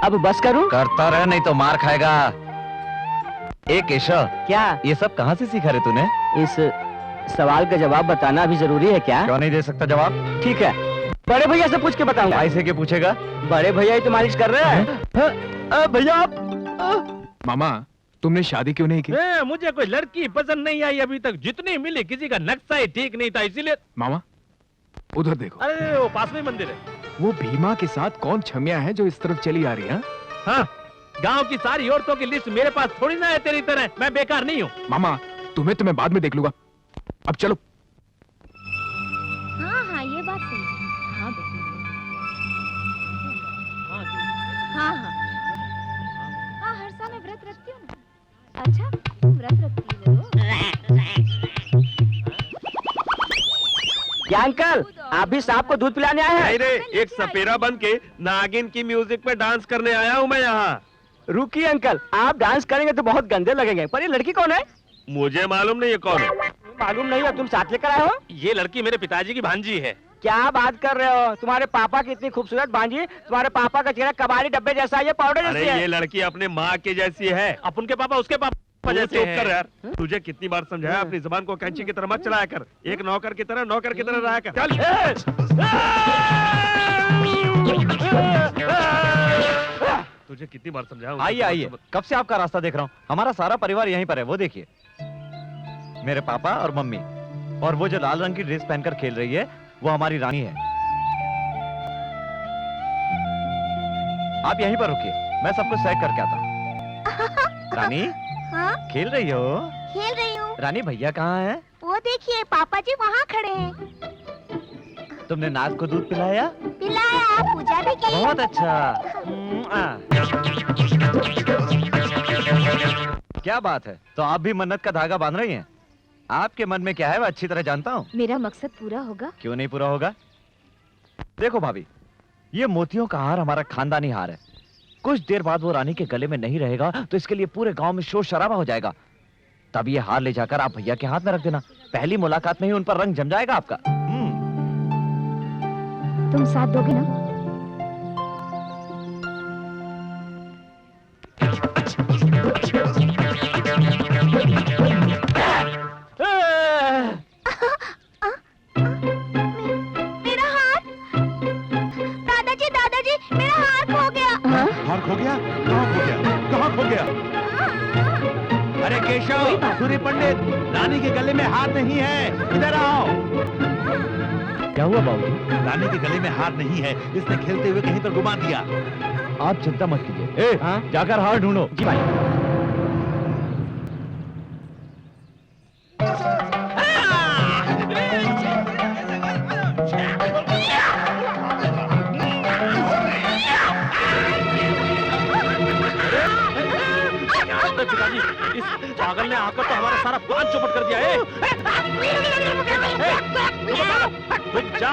S9: अब बस करूँ
S4: करता रह, नहीं तो मार खाएगा। ए केशव,
S9: क्या
S4: ये सब कहाँ से सीखा रे तूने?
S9: इस सवाल का जवाब बताना भी जरूरी है क्या
S4: क्यों नहीं दे सकता जवाब?
S9: ठीक है बड़े भैया से पूछ के बताऊंगा
S4: भाई से क्या पूछेगा?
S9: बड़े भैया ही तो मालिश कर रहे हैं
S4: भैया आप
S7: मामा तुमने शादी क्यों नहीं की?
S2: मुझे कोई लड़की पसंद नहीं आई अभी तक, जितनी मिली किसी का नक्शा ही ठीक नहीं था, इसीलिए।
S7: मामा उधर देखो।
S2: अरे वो पास में मंदिर है।
S7: वो भीमा के साथ कौन छमिया है जो इस तरफ चली आ रही है?
S2: हाँ, गांव की सारी औरतों की लिस्ट मेरे पास थोड़ी ना है तेरी तरह, मैं बेकार नहीं हूँ।
S7: मामा तुम्हें तो मैं बाद में देख लूंगा, अब चलो।
S3: हाँ हाँ ये बात सही है। हाँ बेटी हाँ हाँ हाँ हर साल मैं व्रत रखती हूँ ना। अच्छा तुम व्रत रखती हो?
S9: क्या अंकल आप भी सांप को दूध पिलाने आए हैं
S6: नहीं रे, एक सपेरा बन के नागिन की म्यूजिक पे डांस करने आया हूँ मैं यहाँ।
S9: रुकिए अंकल आप डांस करेंगे तो बहुत गंदे लगेंगे पर ये लड़की कौन है
S6: मुझे मालूम नहीं ये कौन है।
S9: मालूम नहीं है तुम साथ लेकर आए हो
S2: ये लड़की मेरे पिताजी की भांजी है।
S9: क्या बात कर रहे हो तुम्हारे पापा की इतनी खूबसूरत भांजी तुम्हारे पापा का चेहरा कबाड़ी डब्बे जैसा है, ये पाउडर
S6: अरे
S9: जैसी है
S6: ये लड़की अपने माँ के जैसी है।
S2: अब उनके पापा उसके पापा
S6: तू
S2: जैसे
S6: चुप
S2: हैं।
S6: कर यार, तुझे कितनी बार समझाया अपनी जुबान को कैंची की तरह मत चलाया कर, एक नौकर की तरह रहा कर। चल तुझे कितनी बार समझाया।
S4: आइए आइए, कब से आपका रास्ता देख रहा हूँ। हमारा सारा परिवार यहीं पर है, वो देखिए। मेरे पापा और मम्मी, और वो जो लाल रंग की ड्रेस पहनकर खेल रही है वो हमारी रानी है। आप यहीं पर रुकिए, मैं सब कुछ सेट करके आता हूँ। रानी
S3: हाँ
S4: खेल रही हो?
S3: खेल रही हूँ।
S4: रानी भैया कहाँ है?
S3: वो देखिए पापा जी वहाँ खड़े हैं।
S4: तुमने नाग को दूध पिलाया?
S3: पिलाया पूजा भी की।
S4: बहुत अच्छा। क्या बात है, तो आप भी मन्नत का धागा बांध रही हैं? आपके मन में क्या है मैं अच्छी तरह जानता हूँ।
S3: मेरा मकसद पूरा होगा।
S4: क्यों नहीं पूरा होगा? देखो भाभी, ये मोतियों का हार हमारा खानदानी हार है। कुछ देर बाद वो रानी के गले में नहीं रहेगा तो इसके लिए पूरे गांव में शोर शराबा हो जाएगा। तब ये हार ले जाकर आप भैया के हाथ में रख देना, पहली मुलाकात में ही उन पर रंग जम जाएगा आपका।
S3: तुम साथ दोगे ना? मेरा हाथ, दादाजी दादाजी मेरा हाथ खो गया।
S10: हार खो गया? कहाँ खो गया? कहाँ खो गया? अरे केशव, सूर्य पंडित, रानी के गले में हार नहीं है, इधर आओ।
S4: क्या हुआ बाबूजी?
S10: रानी के गले में हार नहीं है, इसने खेलते हुए कहीं पर घुमा दिया।
S4: आप चिंता मत कीजिए। जाकर हार ढूंढो।
S9: जी भाई
S2: पिताजी, इस पागल ने आकर तो हमारा सारा प्लान चौपट कर दिया है। जा,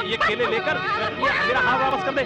S2: ये केले लेकर मेरा हाथ वापस कर दे।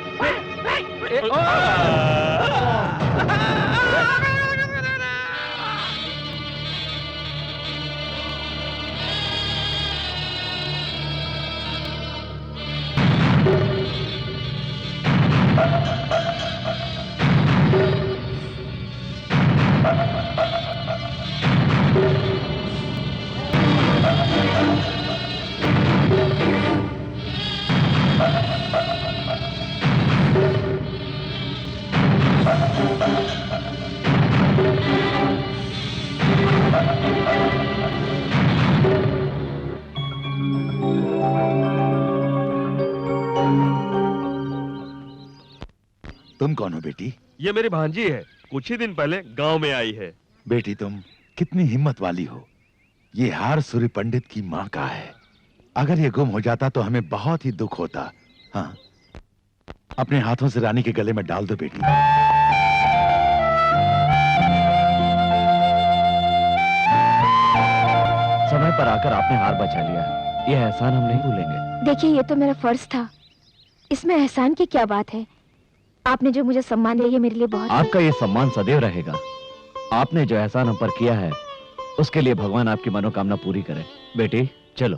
S10: कौन हो बेटी?
S6: ये मेरी भांजी है, कुछ ही दिन पहले गांव में आई है।
S10: बेटी तुम कितनी हिम्मत वाली हो। ये हार सूर्य पंडित की माँ का है। अगर ये गुम हो जाता तो हमें बहुत ही दुख होता। हाँ, अपने हाथों से रानी के गले में डाल दो बेटी।
S4: समय पर आकर आपने हार बचा लिया। ये एहसान हम नहीं भूलेंगे।
S3: देखिए, ये तो मेरा फर्ज था, इसमें एहसान की क्या बात है। आपने जो मुझे सम्मान दिया, ये मेरे लिए बहुत है।
S4: आपका ये सम्मान सदैव रहेगा। आपने जो एहसान हम पर किया है, उसके लिए भगवान आपकी मनोकामना पूरी करे। बेटी चलो।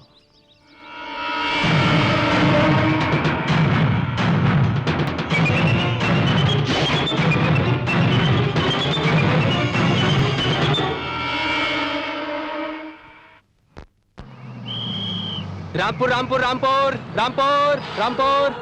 S9: Rampur Rampur Rampur Rampur Rampur.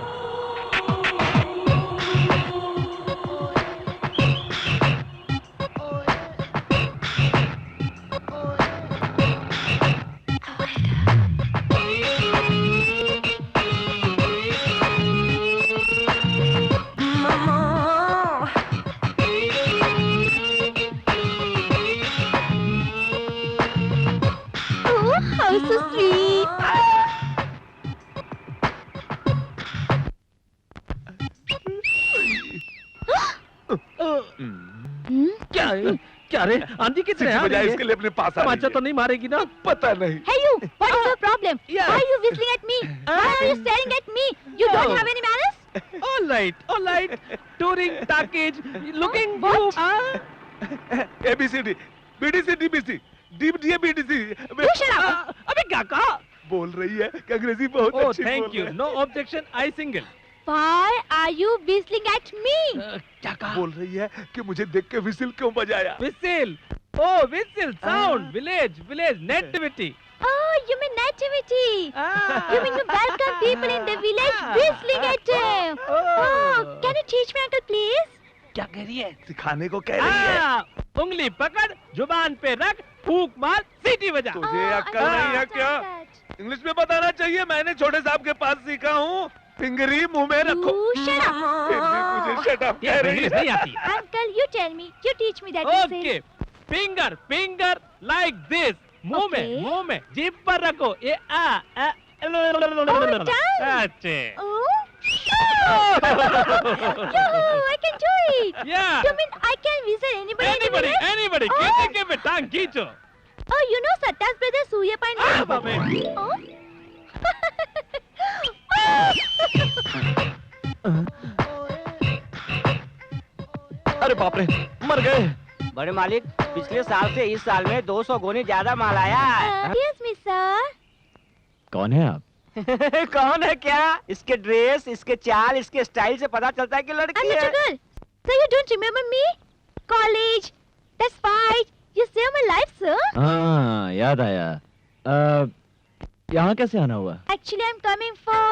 S3: Oh, how so sweet.
S2: क्या है? क्या रे, आंधी कितने आ रही है?
S5: इसके लिए अपने पास आ
S2: तमाचा तो नहीं मारेगी ना?
S5: पता नहीं।
S3: Hey you, what is your problem?
S2: Yeah.
S3: Why are you whistling at me? Why are you staring at me? You don't have any manners?
S2: All right. Touring package, looking
S3: What?
S2: good.
S5: ABCD, BDC, DBC, DBD, BDC।
S3: You shut up.
S2: अबे क्या कहा?
S5: बोल रही है कि अंग्रेजी बहुत
S2: Oh,
S5: अच्छी
S2: thank
S5: बोल
S2: you.
S5: रही है।
S2: No objection. I single.
S3: Why are you whistling at me?
S2: क्या कहा?
S5: बोल रही है कि मुझे देख के विसिल क्यों बजाया।
S2: Whistle. Oh, whistle. Sound. Village. Nativity.
S3: Oh, you mean nativity. You mean you welcome people in the village whistling at them. Oh, can you teach me, uncle, please?
S2: क्या कह रही है?
S5: सिखाने को कह रही है।
S2: उंगली पकड़, जुबान पे रख, फूंक मार, सीटी बजा।
S5: तुझे अक्ल नहीं है क्या? इंग्लिश में बताना चाहिए, मैंने छोटे साहब के पास सीखा हूँ। फिंगरी मुंह में रखो।
S3: You shut up.
S5: फिर भी मुझे शट अप
S2: ये
S5: कह रही
S2: इंग्लिश
S5: है।
S2: नहीं आती।
S3: Uncle, you tell me. You teach me that whistle.
S2: Okay, finger like this, मुंह
S3: Okay.
S2: में, जीभ पर रखो, ये
S3: done.
S2: अच्छे।
S3: Oh. Yo, I can do it.
S2: Yeah.
S3: You mean I can whistle anybody in the village?
S2: Anybody,
S3: Oh.
S2: किसी के भी टांग खींचो।
S3: Oh, you know Satta's brother Surya
S2: बाबे।
S3: Pandey? Oh.
S4: अरे बाप रे, मर गए।
S9: बड़े मालिक, पिछले साल से इस साल में 200 गुनी ज्यादा माल आया है।
S3: Yes, me sir.
S4: कौन है आप?
S9: कौन है क्या? इसके ड्रेस, इसके चाल, इसके स्टाइल से पता चलता है कि
S3: I'm
S9: लड़की
S3: such a
S9: है।
S3: girl. So you don't remember me? College. That's fight. You saved my life, sir.
S4: हाँ, याद आया। यहाँ कैसे आना हुआ?
S3: Actually, I'm coming for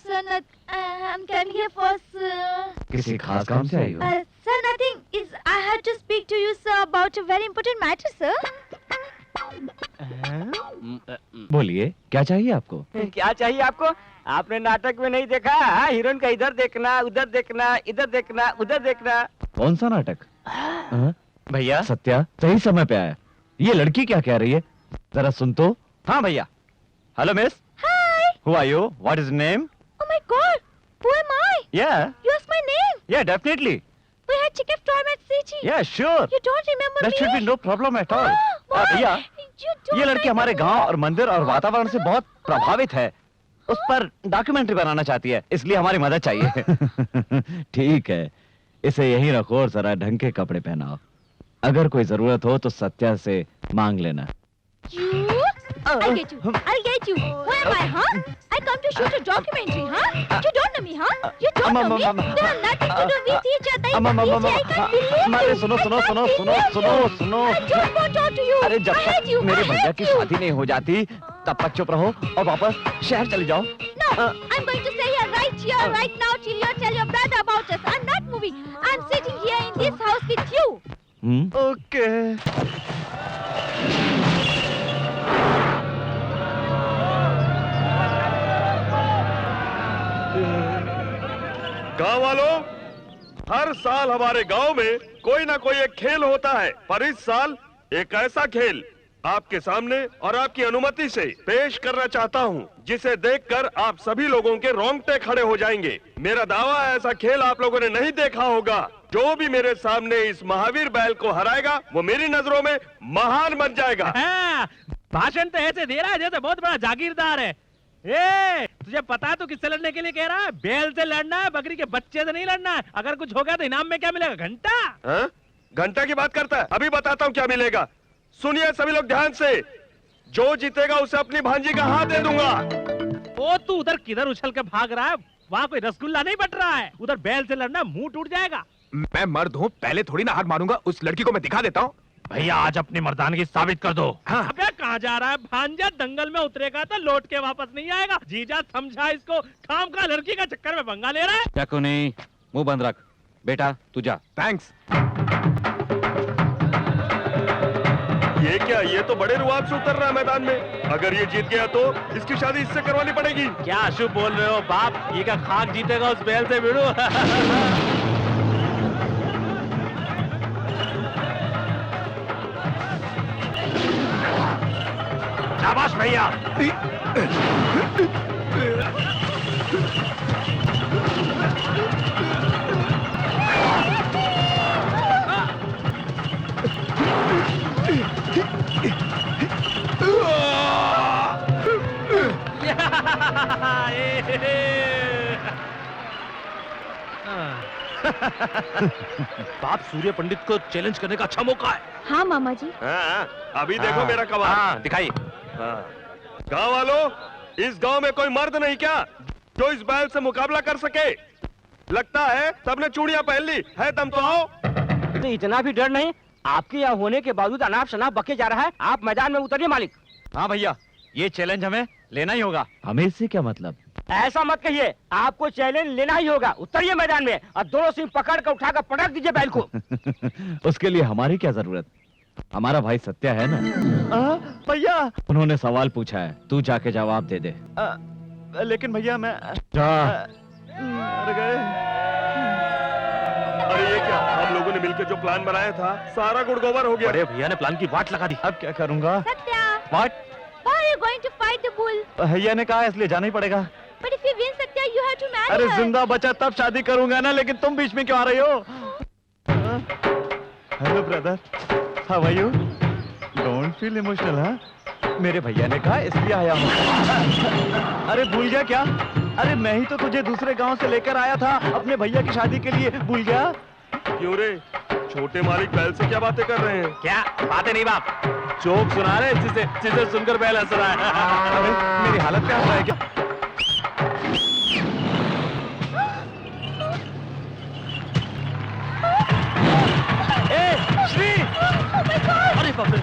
S3: sir, I'm coming here for sir.
S4: किसी खास काम से आई हो?
S3: Sir, nothing. I had to speak to you, sir, about a very important matter, sir.
S4: बोलिए, क्या चाहिए आपको?
S9: क्या चाहिए आपको? आपने नाटक में नहीं देखा? हीरोइन का इधर देखना, उधर देखना, इधर देखना, उधर देखना।
S4: कौन सा नाटक? भैया, सत्या सही समय पे आया। ये लड़की क्या कह रही है? जरा सुन तो। हाँ भैया। Hello miss.
S3: Hi.
S4: Who are you? What is your name?
S3: Oh my God. Who am I?
S4: Yeah.
S3: You asked my name.
S4: Yeah, definitely.
S3: We had chicken storm at City.
S4: Yeah, sure.
S3: You don't remember
S4: That
S3: me?
S4: should be no problem at all.
S3: Why?
S4: भैया,
S3: You don't
S4: ये लड़की हमारे
S3: remember?
S4: गांव और मंदिर और वातावरण से बहुत प्रभावित है। उस पर डॉक्यूमेंट्री बनाना चाहती है, इसलिए हमारी मदद चाहिए। ठीक है, इसे यहीं रखो और जरा ढंग के कपड़े पहनाओ। अगर कोई जरूरत हो तो सत्या से मांग लेना।
S3: You? I'll get you. I'll get you. Who am I, huh? I come to shoot a documentary, huh? You don't know me, huh? You don't know me? We have nothing to do with each other. I can't believe you.
S4: सुनो सुनो सुनो सुनो सुनो सुनो।
S3: I don't want to talk to you.
S4: अरे जब
S3: I hate
S4: तक
S3: you.
S4: मेरे
S3: I
S4: भैया
S3: hate
S4: की
S3: you.
S4: शादी नहीं हो जाती तब तक चुप रहो और वापस शहर चले जाओ।
S3: No, I'm going to stay here, right now, till you tell your brother about us. I'm not moving. I'm sitting here in this house with you.
S4: Okay.
S6: गांव वालों, हर साल हमारे गांव में कोई ना कोई एक खेल होता है, पर इस साल एक ऐसा खेल आपके सामने और आपकी अनुमति से पेश करना चाहता हूं, जिसे देखकर आप सभी लोगों के रोंगटे खड़े हो जाएंगे। मेरा दावा है, ऐसा खेल आप लोगों ने नहीं देखा होगा। जो भी मेरे सामने इस महावीर बैल को हराएगा, वो मेरी नजरों में महान बन जाएगा।
S2: भाषण तो ऐसे दे रहा है जैसे बहुत बड़ा जागीरदार है। ए, तुझे पता है तू किससे लड़ने के लिए कह रहा है? बैल से लड़ना है, बकरी के बच्चे से नहीं लड़ना है। अगर कुछ हो गया तो इनाम में क्या मिलेगा? घंटा।
S6: हाँ? घंटा की बात करता है? अभी बताता हूँ क्या मिलेगा। सुनिए सभी लोग ध्यान से, जो जीतेगा उसे अपनी भांजी का हाथ दे दूंगा।
S2: ओ, तू उधर किधर उछल के भाग रहा है? वहाँ कोई रसगुल्ला नहीं बट रहा है। उधर बैल से लड़ना, मुंह टूट जाएगा।
S7: मैं मर्द हूँ, पहले थोड़ी ना हाथ मारूंगा। उस लड़की को मैं दिखा देता हूँ।
S2: भैया आज अपनी मर्दानगी साबित कर दो।
S7: हाँ।
S2: अबे कहाँ जा रहा है? भांजा दंगल में उतरेगा तो लौट के वापस नहीं आएगा। जीजा समझा इसको, खाम का लड़की का चक्कर में पंगा ले रहा है।
S4: क्या को नहीं, मुंह बंद रख। बेटा तू जा।
S7: थैंक्स।
S6: ये क्या, ये तो बड़े रुआब से उतर रहा है मैदान में। अगर ये जीत गया तो इसकी शादी इससे करवानी पड़ेगी।
S2: क्या अशुभ बोल रहे हो बाप? ये क्या खाक जीतेगा उस बैल से भिड़ो? शाबाश भैया। बाप, सूर्य पंडित को चैलेंज करने का अच्छा मौका है।
S3: हाँ मामा जी।
S6: हाँ, अभी देखो मेरा कमाल।
S7: हाँ, दिखाइए।
S6: गांव वालों, इस गांव में कोई मर्द नहीं क्या जो इस बैल से मुकाबला कर सके? लगता है सबने चूड़ियां पहन ली है। दम तो आओ।
S9: तो इतना भी डर नहीं? आपके यहाँ होने के बावजूद अनाप शनाप बके जा रहा है। आप मैदान में उतरिए मालिक।
S4: हाँ भैया, ये चैलेंज हमें लेना ही होगा। हमें इससे क्या मतलब?
S9: ऐसा मत कहिए, आपको चैलेंज लेना ही होगा। उतरिए मैदान में और दोनों सिंह पकड़ कर उठाकर पटक दीजिए बैल को।
S4: उसके लिए हमारी क्या जरूरत? हमारा भाई सत्या है ना।
S1: भैया।
S4: उन्होंने सवाल पूछा है, तू जाके जवाब दे दे।
S1: लेकिन भैया मैं
S4: जा।
S1: मर गए।
S6: अरे ये क्या, हम लोगों ने मिलकर जो प्लान बनाया था सारा गुड़गोबर हो गया।
S2: अरे भैया ने प्लान की वाट लगा दी।
S1: अब क्या करूंगा?
S3: Satya,
S1: What?
S3: why are you going to fight the bull?
S1: भैया ने कहा इसलिए जाना ही पड़ेगा।
S3: But if you win, Satya, you have to marry
S1: अरे
S3: her.
S1: जिंदा बचा तब शादी करूंगा ना, लेकिन तुम बीच में क्यों आ रही हो? Hello brother, how are you? Don't feel emotional. हाँ, मेरे भैया ने कहा इसलिए आया हूँ। अरे भूल गया क्या? अरे मैं ही तो तुझे दूसरे गांव से लेकर आया था अपने भैया की शादी के लिए, भूल गया?
S6: क्यों रे, छोटे मालिक बैल से क्या बातें कर रहे हैं?
S2: क्या बातें नहीं बाप, जोक सुना रहे जिसे सुनकर बैल हंस रहा है।
S1: अरे मेरी हालत क्या हो रहा है क्या?
S2: श्री! अरे बाप रे!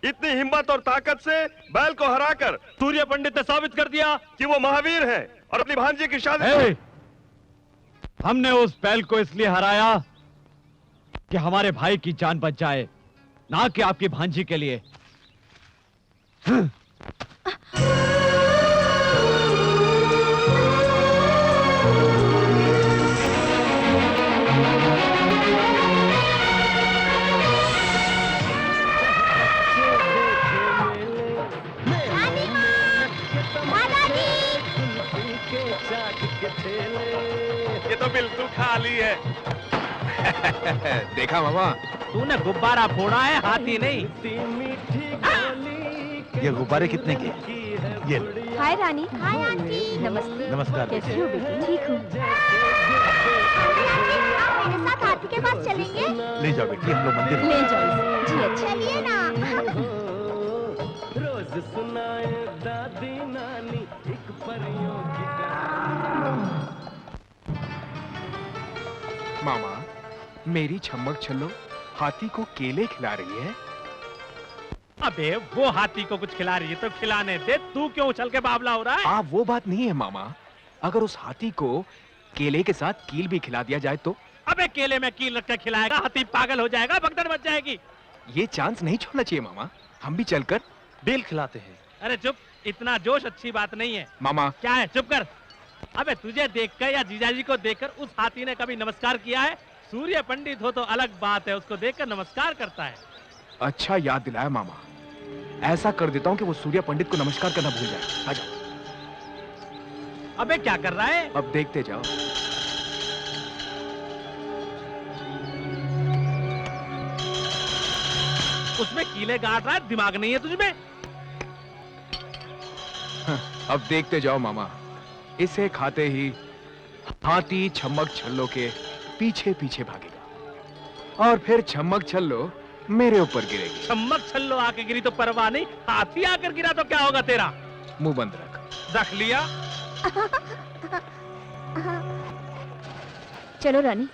S6: इतनी हिम्मत और ताकत से बैल को हराकर सूर्य पंडित ने साबित कर दिया कि वो महावीर है और अपनी भांजी की शादी
S4: ए, हमने उस बैल को इसलिए हराया कि हमारे भाई की जान बच जाए, ना कि आपकी भांजी के लिए।
S6: ये तो बिल्कुल खाली है।
S7: देखा मामा,
S2: तूने गुब्बारा फोड़ा है, हाथी नहीं।
S10: ये गुब्बारे कितने के? ये लो।
S3: हाय रानी। Hi aunty. नमस्ते।
S10: नमस्कार।
S3: कैसी हो बेटी? ठीक हूँ। मेरे साथ हाथी के पास चलेंगे?
S10: ले जाओ बेटी, हम लोग मंदिर
S3: ले जाओ इसे। जी अच्छा। चलिए ना।
S1: रोज सुनाए दादी नानी एक परियों की
S7: मामा, मेरी छम्मक छल्लो हाथी को केले खिला रही है।
S2: अबे वो हाथी को कुछ खिला रही है तो खिलाने दे, तू क्यों उछल के बावला हो रहा है?
S7: वो बात नहीं है मामा, अगर उस हाथी को केले के साथ कील भी खिला दिया जाए तो?
S2: अबे केले में कील रख के खिलाएगा, हाथी पागल हो जाएगा, भगदड़ मच जाएगी।
S7: ये चांस नहीं छोड़ना चाहिए मामा, हम भी चलकर
S1: बेल खिलाते हैं।
S2: अरे चुप, इतना जोश अच्छी बात नहीं है।
S7: मामा।
S2: क्या है, चुप कर। अबे तुझे देखकर या जीजाजी को देखकर उस हाथी ने कभी नमस्कार किया है? सूर्य पंडित हो तो अलग बात है, उसको देखकर नमस्कार करता है।
S7: अच्छा याद दिलाया मामा, ऐसा कर देता हूँ कि वो सूर्य पंडित को नमस्कार करना भूल जाए। आ जाओ।
S2: अबे क्या कर रहा है?
S7: अब देखते जाओ।
S2: उसमें कीले गाड़ रहा है, दिमाग नहीं है तुझमें?
S7: अब देखते जाओ मामा, इसे खाते ही हाथी छम्मक छल्लो के पीछे पीछे भागेगा और फिर छम्मक छल्लो मेरे ऊपर गिरेगी।
S2: छम्मक छल्लो आके गिरी तो परवाह नहीं, हाथी आकर गिरा तो क्या होगा तेरा?
S7: मुंह बंद रख।
S2: रख लिया।
S3: चलो रानी।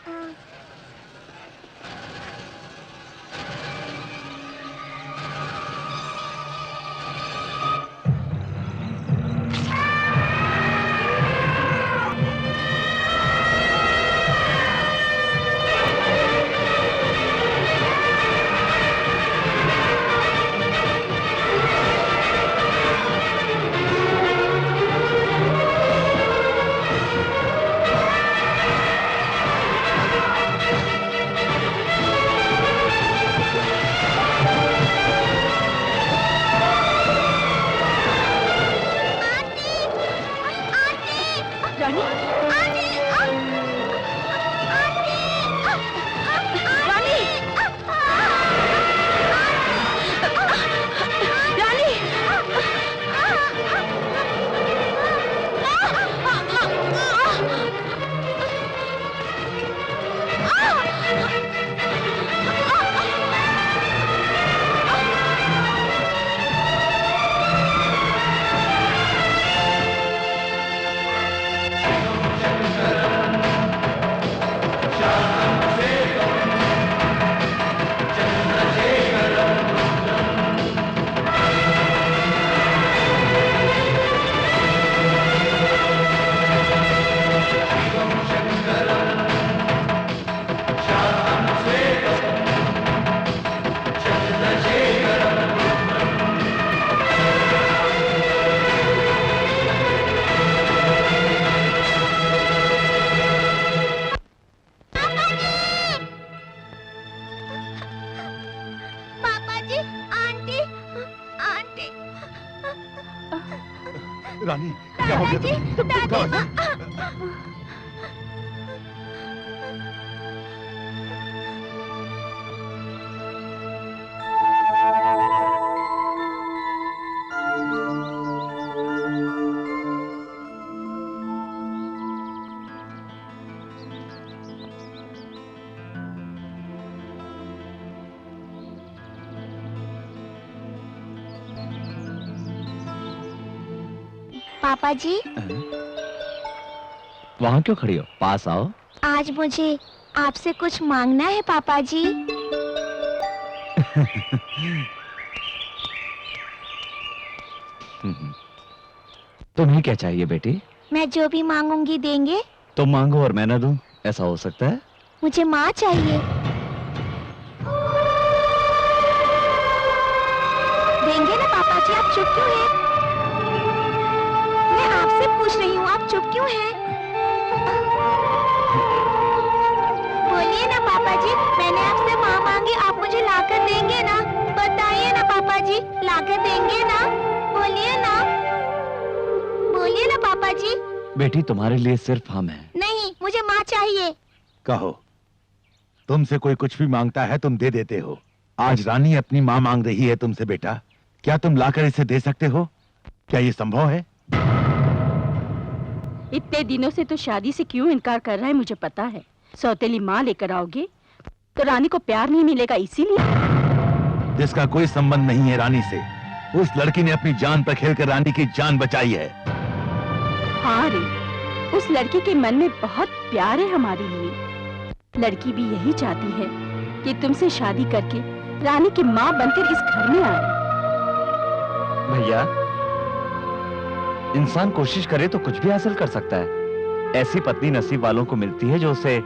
S10: रानी, क्या हो गया तुम्हें?
S3: पापा जी,
S4: वहां क्यों खड़ी हो? पास आओ।
S3: आज मुझे आपसे कुछ मांगना है पापा जी।
S4: तुम्हें क्या चाहिए बेटी?
S3: मैं जो भी मांगूंगी देंगे?
S4: तुम मांगो और मैं ना दूं, ऐसा हो सकता है?
S3: मुझे माँ चाहिए। देंगे ना पापा जी? आप चुप क्यों हैं? मैं आपसे पूछ रही हूँ, आप चुप क्यों हैं? बोलिए ना पापा जी, मैंने आपसे माँ मांगी, आप मुझे लाकर देंगे ना? बताइए ना पापा जी, लाकर देंगे ना? बोलिए ना, बोलिए ना पापा जी।
S4: बेटी तुम्हारे लिए सिर्फ हम हैं।
S3: नहीं, मुझे माँ चाहिए।
S10: कहो, तुमसे कोई कुछ भी मांगता है तुम दे देते हो। आज रानी अपनी माँ मांग रही है तुमसे बेटा, क्या तुम लाकर इसे दे सकते हो? क्या ये संभव है?
S8: इतने दिनों से तो शादी से क्यों इनकार कर रहा है मुझे पता है। सौतेली माँ लेकर आओगे तो रानी को प्यार नहीं मिलेगा, इसीलिए।
S10: जिसका कोई संबंध नहीं है रानी से, उस लड़की ने अपनी जान पर खेलकर रानी की जान बचाई है।
S8: हाँ रे, उस लड़की के मन में बहुत प्यार है हमारे लिए। लड़की भी यही चाहती है कि तुमसे शादी करके रानी की माँ बनकर इस घर में आए।
S4: भैया, इंसान कोशिश करे तो कुछ भी हासिल कर सकता है। ऐसी पत्नी नसीब वालों को मिलती है जो उसे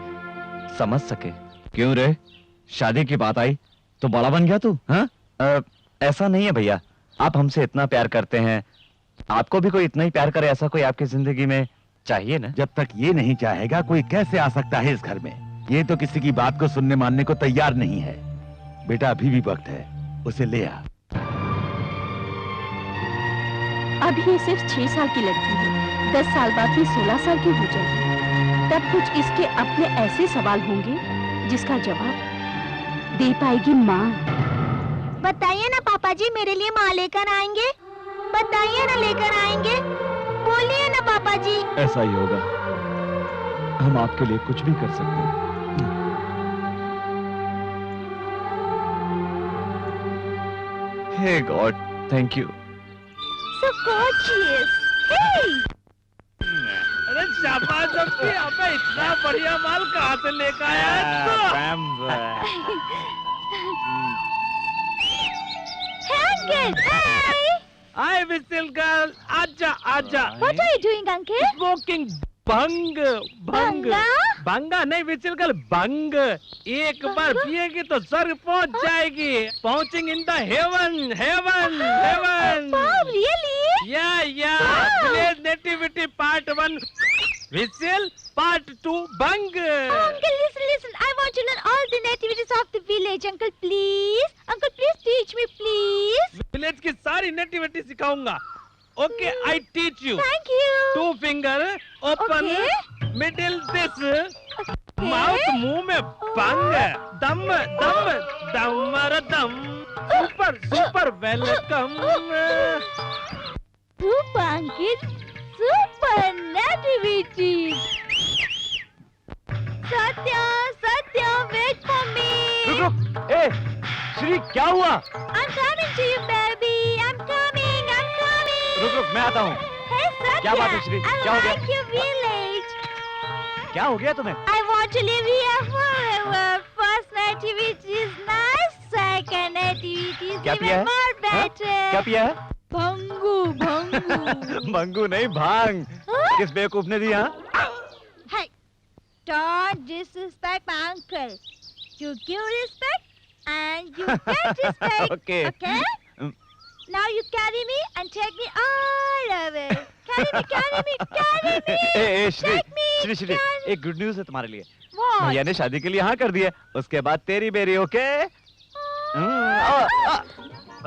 S4: समझ सके। क्यों रे, शादी की बात आई तो बड़ा बन गया तू? हाँ? ऐसा नहीं है भैया, आप हमसे इतना प्यार करते हैं, आपको भी कोई इतना ही प्यार करे ऐसा कोई आपकी जिंदगी में चाहिए ना?
S10: जब तक ये नहीं चाहेगा कोई कैसे आ सकता है इस घर में? ये तो किसी की बात को सुनने मानने को तैयार नहीं है। बेटा अभी भी वक्त है, उसे ले आ।
S8: अभी ये सिर्फ 6 साल की लड़की है, 10 साल बाद ही 16 साल की हो जाएगी। तब कुछ इसके अपने ऐसे सवाल होंगे जिसका जवाब दे पाएगी माँ।
S3: बताइए ना पापा जी, मेरे लिए माँ लेकर आएंगे? बताइए ना, लेकर आएंगे? बोलिए ना पापा जी।
S4: ऐसा ही होगा, हम आपके लिए कुछ भी कर सकते हैं। Hey God, thank you.
S3: So gorgeous. Hey!
S5: अरे शाबाश अब्बी, अबे इतना बढ़िया माल कहाँ से लेकर आया?
S3: Uncle, hi.
S5: हाय विसिल गर्ल, आजा आजा।
S3: What are you doing, uncle?
S5: Smoking भंग भंग
S3: भंगा?
S5: भंगा नहीं विसिल गर्ल, भंग। एक बार पिएगी तो स्वर्ग पहुंच जाएगी। पहुंचिंग in the heaven heaven heaven.
S3: Wow, really?
S5: या village nativity part 1 whistle, part 2 भंग।
S3: Uncle, listen. I want to learn all the nativities of the village. Uncle, please. Uncle, please teach me, please.
S5: Village की सारी nativity सिखाऊंगा। Okay, I teach you.
S3: Thank you.
S5: 2 finger open, middle this, mouth मुंह में बंग, दम दम दमर दम, super super welcome.
S3: Super, uncle. Super nativities. Satya, wait for me.
S4: रुक, ए, श्री क्या हुआ?
S3: I'm coming to you, baby. I'm coming.
S4: रुक, मैं आता हूँ।
S3: Hey, Satya.
S4: क्या बात है, श्री?
S3: I
S4: क्या हो गया?
S3: like your village.
S4: क्या हो गया तुम्हें?
S3: I want to live here forever. First nativity is nice. Second nativity is
S4: क्या पिया
S3: even
S4: है?
S3: more better.
S4: क्या पिया है?
S3: भंगू.
S4: मंगू नहीं, भांग।
S3: Huh?
S4: किस बेवकूफ ने दी? हाँ?
S3: Hey, don't disrespect my uncle. You give respect and you get respect.
S4: Okay.
S3: Okay? Now you carry me and take me all over. Carry me.
S4: ए, Shri,
S3: Take me,
S4: Shri,
S3: carry me.
S4: एक गुड न्यूज है तुम्हारे लिए।
S3: What?
S4: भैया ने शादी के लिए हाँ कर दिया, उसके बाद तेरी बेरी। ओके? ओ,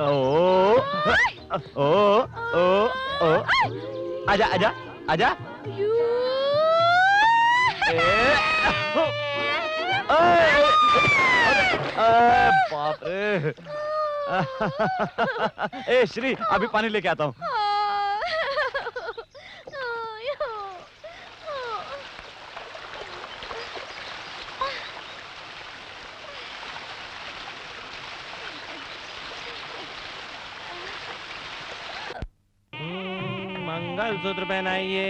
S4: आजा।
S3: You.
S4: बाप रे। ए श्री, अभी पानी लेके आता हूँ।
S5: मंगलसूत्र पहनाइए।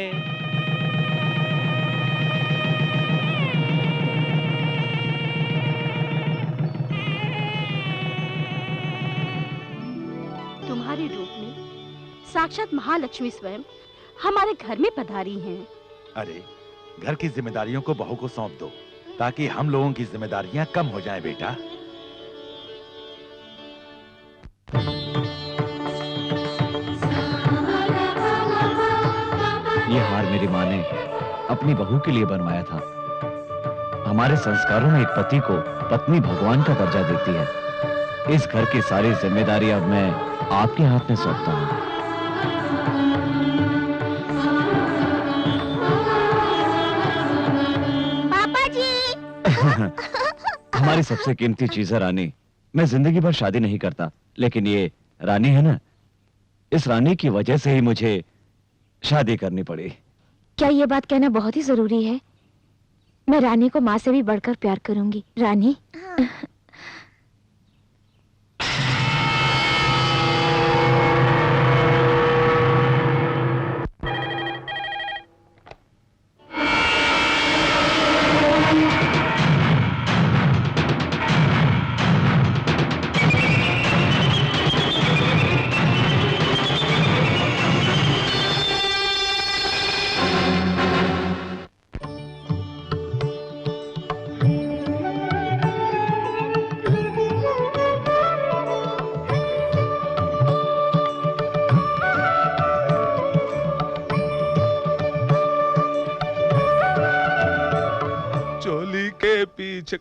S8: तुम्हारे रूप में साक्षात महालक्ष्मी स्वयं हमारे घर में पधारी हैं।
S10: अरे घर की जिम्मेदारियों को बहू को सौंप दो ताकि हम लोगों की जिम्मेदारियां कम हो जाएं बेटा।
S4: ये हार मेरी माँ ने अपनी बहू के लिए बनवाया था। हमारे संस्कारों में एक पति को पत्नी भगवान का दर्जा देती है। इस घर की सारी जिम्मेदारी अब मैं आपके हाथ में सौंपता हूँ।
S3: पापा जी।
S4: हमारी सबसे कीमती चीज है रानी। मैं जिंदगी भर शादी नहीं करता, लेकिन ये रानी है ना, इस रानी की वजह से ही मुझे शादी करनी पड़ी।
S3: क्या ये बात कहना बहुत ही जरूरी है? मैं रानी को माँ से भी बढ़कर प्यार करूंगी। रानी,
S11: चोली के पीछे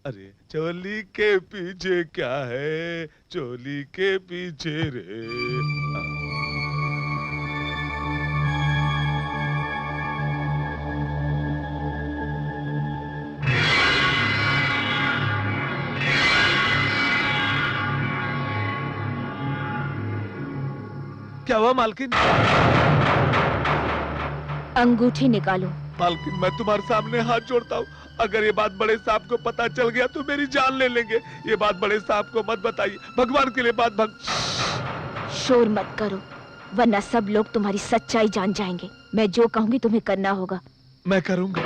S11: अरे चोली के पीछे क्या है, चोली के पीछे रे। क्या हुआ मालकिन?
S3: अंगूठी निकालो।
S11: मालकिन मैं तुम्हारे सामने हाथ जोड़ता हूँ, अगर ये बात बड़े साहब को पता चल गया तो मेरी जान ले लेंगे। ये बात बड़े साहब को मत बताइए, भगवान के लिए बात
S3: शोर मत करो, वरना सब लोग तुम्हारी सच्चाई जान जाएंगे। मैं जो कहूंगी तुम्हें करना होगा।
S11: मैं करूंगा।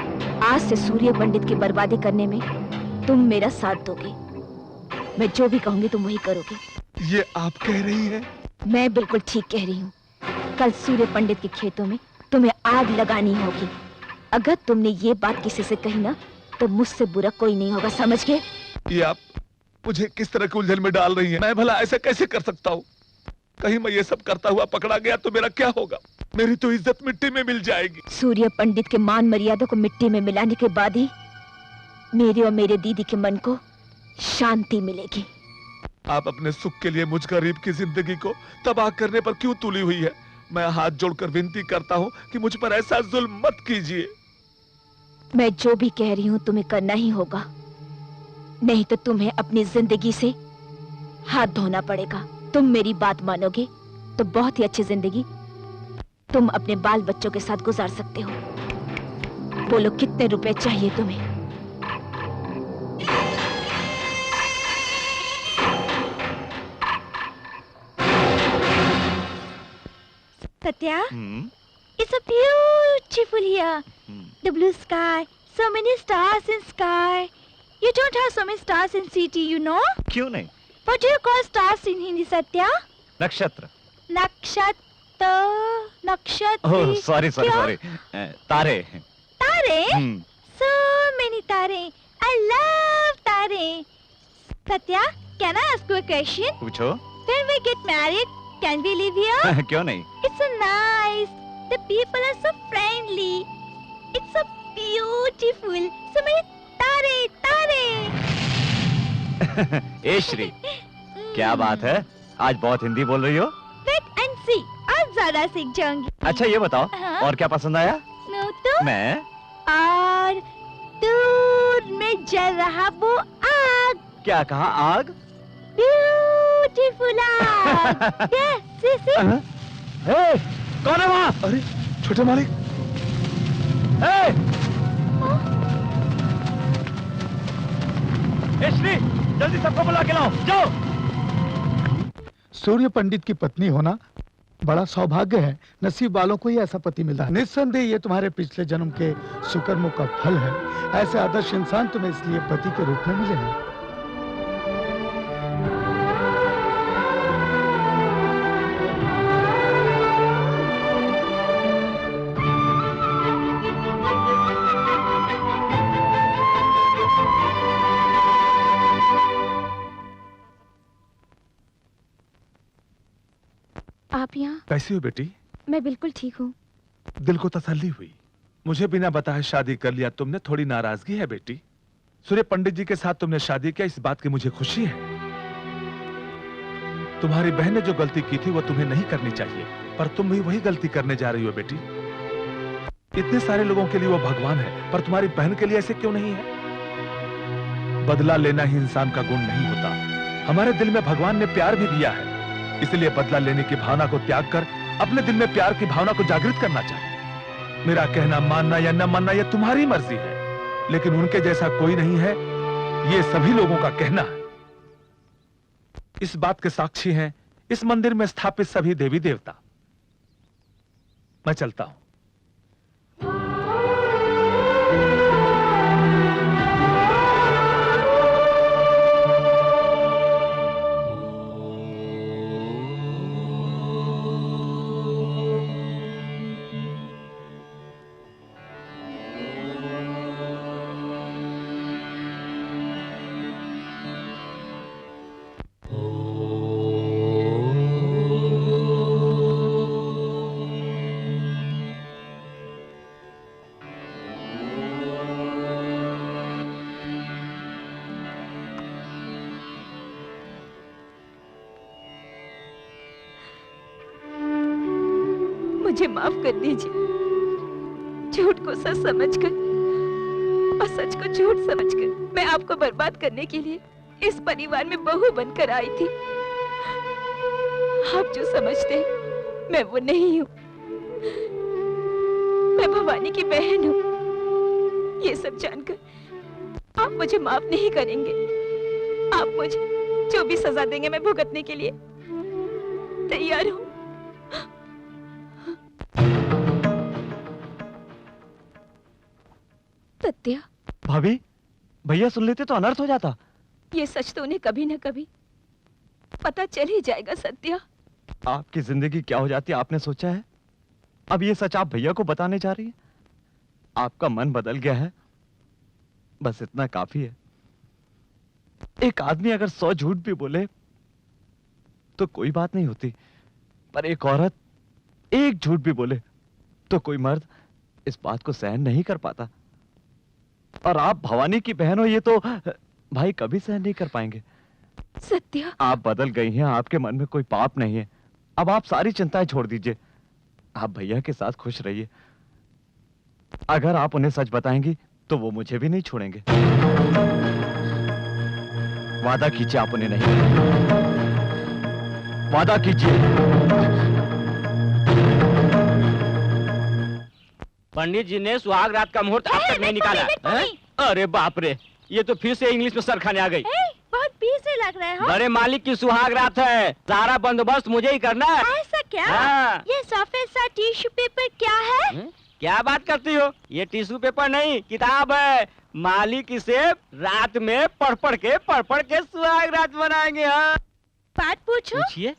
S3: आज से सूर्य पंडित की बर्बादी करने में तुम मेरा साथ दोगे। मैं जो भी कहूंगी तुम वही करोगे।
S11: ये आप कह रही हैं?
S3: मैं बिल्कुल ठीक कह रही हूँ। कल सूर्य पंडित के खेतों में तुम्हें आग लगानी होगी। अगर तुमने ये बात किसी से कही ना तो मुझसे बुरा कोई नहीं होगा, समझ गए?
S11: ये आप मुझे किस तरह के उलझन में डाल रही हैं? मैं भला ऐसा कैसे कर सकता हूँ? कहीं मैं ये सब करता हुआ पकड़ा गया तो मेरा क्या होगा? मेरी तो इज्जत मिट्टी में मिल जाएगी।
S3: सूर्य पंडित के मान मर्यादा को मिट्टी में मिलाने के बाद ही मेरे और मेरे दीदी के मन को शांति मिलेगी।
S11: आप अपने सुख के लिए मुझ गरीब की जिंदगी को तबाह करने पर क्यों तुली हुई है? मैं हाथ जोड़कर विनती करता हूँ कि मुझ पर ऐसा जुल्म मत कीजिए।
S3: मैं जो भी कह रही हूँ तुम्हें करना ही होगा, नहीं तो तुम्हें अपनी जिंदगी से हाथ धोना पड़ेगा। तुम मेरी बात मानोगे तो बहुत ही अच्छी जिंदगी तुम अपने बाल बच्चों के साथ गुजार सकते हो। बोलो कितने रुपए चाहिए तुम्हें? Satya, it's so beautiful here. The blue sky, so many stars in sky. You don't have so many stars in city, you know?
S4: क्यों नहीं?
S3: What do you call stars in Hindi, Satya?
S4: नक्षत्र।
S3: Nakshatra, nakshatra.
S4: Oh sorry sorry
S3: क्या?
S4: Sorry, तारे।
S3: तारे? So many tare. I love tare. Satya, can I ask you a question?
S4: पूछो।
S3: When we get married, can we live here?
S4: क्यों नहीं?
S3: It's so nice. The people are so friendly. It's so beautiful. So many tare, tare.
S4: ए श्री, क्या बात है? आज बहुत हिंदी बोल रही हो?
S3: Wait and see. आज ज़्यादा सीख जाऊंगी।
S4: अच्छा ये बताओ,
S3: हाँ?
S4: और क्या पसंद आया?
S3: No, तो?
S4: मैं?
S3: और दूर में जल रहा वो आग।
S4: क्या कहा? आग?
S3: Beautiful आग। Yes, see.
S4: हे, कौन है वहाँ?
S11: अरे छोटे मालिक।
S4: श्री, जल्दी सबको बुला के लाओ, जाओ।
S12: सूर्य पंडित की पत्नी होना बड़ा सौभाग्य है। नसीब वालों को ही ऐसा पति मिलता है। निस्संदेह ये तुम्हारे पिछले जन्म के सुकर्मों का फल है। ऐसे आदर्श इंसान तुम्हें इसलिए पति के रूप में मिले हैं।
S3: आप यहाँ?
S11: कैसी हो बेटी?
S3: मैं बिल्कुल ठीक हूँ।
S11: दिल को तसल्ली हुई। मुझे बिना बताए शादी कर लिया तुमने, थोड़ी नाराजगी है बेटी? सूर्य पंडित जी के साथ तुमने शादी किया, इस बात की मुझे खुशी है। तुम्हारी बहन ने जो गलती की थी वो तुम्हें नहीं करनी चाहिए, पर तुम भी वही गलती करने जा रही हो बेटी। इतने सारे लोगों के लिए वो भगवान है, पर तुम्हारी बहन के लिए ऐसे क्यों नहीं है? बदला लेना ही इंसान का गुण नहीं होता। हमारे दिल में भगवान ने प्यार भी दिया है, इसलिए बदला लेने की भावना को त्याग कर अपने दिल में प्यार की भावना को जागृत करना चाहिए। मेरा कहना मानना या न मानना यह तुम्हारी मर्जी है, लेकिन उनके जैसा कोई नहीं है, ये सभी लोगों का कहना है। इस बात के साक्षी हैं इस मंदिर में स्थापित सभी देवी देवता। मैं चलता हूं।
S8: मुझे माफ कर दीजिए। झूठ को सच समझकर और सच को झूठ समझकर मैं आपको बर्बाद करने के लिए इस परिवार में बहू बनकर आई थी। आप जो समझते हैं मैं वो नहीं हूँ। मैं भवानी की बहन हूँ। ये सब जानकर आप मुझे माफ नहीं करेंगे। आप मुझे जो भी सजा देंगे मैं भुगतने के लिए तैयार हूँ। सत्या,
S1: भाभी, भैया सुन लेते तो अनर्थ हो जाता।
S8: ये सच तो उन्हें कभी न कभी पता चल ही जाएगा। सत्या,
S1: आपकी जिंदगी क्या हो जाती आपने सोचा है? अब ये सच आप भैया को बताने जा रही है? आपका मन बदल गया है, बस इतना काफी है। एक आदमी अगर 100 झूठ भी बोले तो कोई बात नहीं होती, पर एक औरत एक झूठ भी बोले तो कोई मर्द इस बात को सहन नहीं कर पाता। और आप भवानी की बहन हो, ये तो भाई कभी सहन नहीं कर पाएंगे।
S8: सत्या,
S1: आप बदल गई हैं, आपके मन में कोई पाप नहीं है। अब आप सारी चिंताएं छोड़ दीजिए, आप भैया के साथ खुश रहिए। अगर आप उन्हें सच बताएंगी तो वो मुझे भी नहीं छोड़ेंगे। वादा कीजिए आप उन्हें नहीं, वादा कीजिए।
S9: पंडित जी ने सुहाग रात का मुहूर्त अब तक नहीं निकाला। अरे बाप रे, ये तो फिर से इंग्लिश में सर खाने आ गई।
S3: बहुत पीछे लग रहे हो।
S9: बड़े मालिक की सुहाग रात है, सारा बंदोबस्त मुझे ही करना है।
S3: ऐसा क्या?
S9: हाँ।
S3: ये सफेद सा टिश्यू पेपर क्या है?
S9: क्या बात करती हो? ये टिश्यू पेपर नहीं, किताब है। मालिक इसे रात में पढ़ पढ़ के सुहाग रात बनाएंगे। हाँ,
S3: बात पूछो।
S9: पूछिए।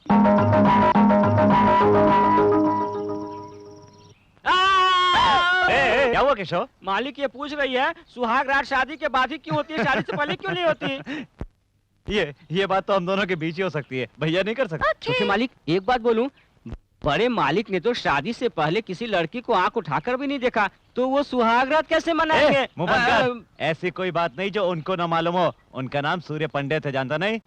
S1: क्या हुआ केशव?
S9: मालिक ये पूछ रही है सुहाग रात शादी के बाद ही क्यों होती है, शादी से पहले क्यों नहीं होती?
S1: ये बात तो हम दोनों के बीच ही हो सकती है, भैया नहीं कर सकते।
S9: छोटे मालिक, एक बात बोलूं, बड़े मालिक ने तो शादी से पहले किसी लड़की को आंख उठाकर भी नहीं देखा, तो वो सुहाग रात कैसे मनाएंगे?
S1: मुंह बंद कर। ऐसी कोई बात नहीं जो उनको ना मालूम हो। उनका नाम सूर्य पंडित है, जानता नहीं?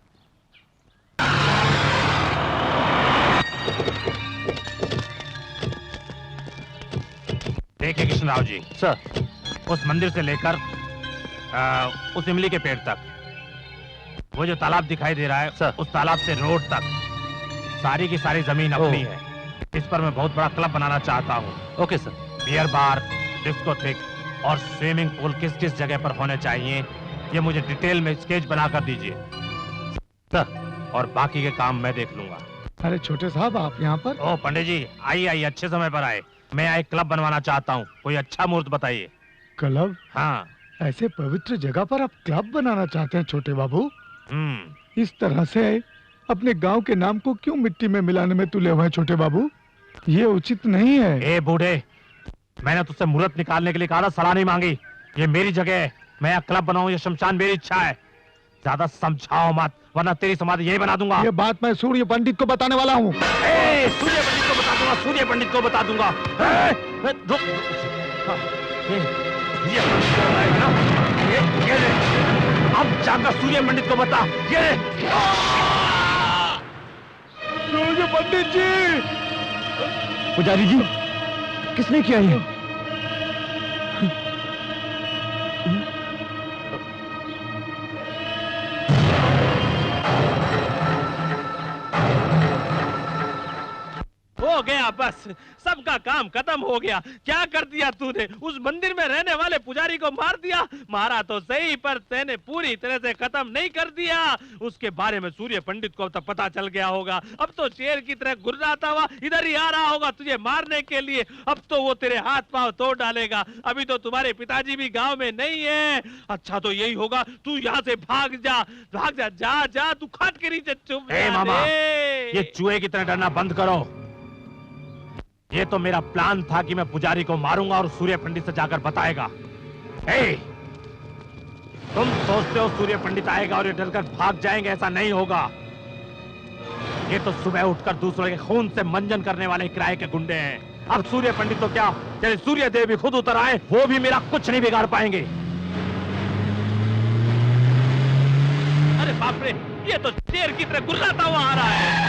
S2: देखिए कृष्णराव जी,
S1: सर,
S2: उस मंदिर से लेकर उस इमली के पेड़ तक, वो जो तालाब दिखाई दे रहा है
S1: सर,
S2: उस तालाब से रोड तक सारी की सारी जमीन अपनी है। इस पर मैं बहुत बड़ा क्लब बनाना चाहता हूँ।
S1: Okay sir.
S2: Beer bar, discotheque और स्विमिंग पूल किस किस जगह पर होने चाहिए, ये मुझे डिटेल में स्केच बनाकर दीजिए सर, और बाकी के काम मैं देख लूंगा।
S12: अरे छोटे साहब, आप यहाँ पर?
S2: ओ पंडित जी, आइए अच्छे समय पर आए। मैं एक क्लब बनवाना चाहता हूँ, कोई अच्छा मुहूर्त बताइए।
S12: क्लब?
S2: हाँ।
S12: ऐसे पवित्र जगह पर आप क्लब बनाना चाहते हैं छोटे बाबू? इस तरह से अपने गांव के नाम को क्यों मिट्टी में मिलाने में तुले हुए हैं छोटे बाबू? ये उचित नहीं है।
S2: ए बूढ़े, मैंने तुझसे मुहूर्त निकालने के लिए कहा था, सलाह नहीं मांगी। ये मेरी जगह है, मैं यहाँ क्लब बनाऊं, ये शमशान मेरी इच्छा है। ज्यादा समझाओ मत, वरना तेरी समाधि यही बना दूंगा।
S12: ये बात मैं सूर्य पंडित को बताने वाला हूँ।
S2: सूर्य पंडित को बता दूंगा, सूर्य पंडित को बता दूंगा। रुक, ये ले, अब जाकर सूर्य पंडित को बता। ये
S1: सूर्य पंडित जी,
S4: पुजारी जी, किसने किया ये?
S5: हो गया, बस सबका काम खत्म हो गया। क्या कर दिया तूने? उस मंदिर में रहने वाले पुजारी को मार दिया। मारा तो सही, पर तेने पूरी तरह से खत्म नहीं कर दिया। उसके बारे में सूर्य पंडित को तो पता चल गया होगा। अब तो शेर की तरह गुर्राता हुआ इधर ही आ रहा होगा तुझे मारने के लिए। अब तो वो तेरे हाथ पांव तोड़ डालेगा। अभी तो तुम्हारे पिताजी भी गांव में नहीं है। अच्छा तो यही होगा, तू यहाँ से भाग जा, भाग जा, जा जा, तू खाट के नीचे चुप।
S2: मामा, ये चूहे की तरह डरना बंद करो। ये तो मेरा प्लान था कि मैं पुजारी को मारूंगा और सूर्य पंडित से जाकर बताएगा। तुम सोचते हो सूर्य पंडित आएगा और ये डरकर भाग जाएंगे? ऐसा नहीं होगा। ये तो सुबह उठकर दूसरों के खून से मंजन करने वाले किराए के गुंडे हैं। अब सूर्य पंडित तो क्या, चले सूर्य देव भी खुद उतर आए, वो भी मेरा कुछ नहीं बिगाड़ पाएंगे।
S5: अरे बाप रे, ये तो शेर की तरह गुर्राता हुआ आ रहा है।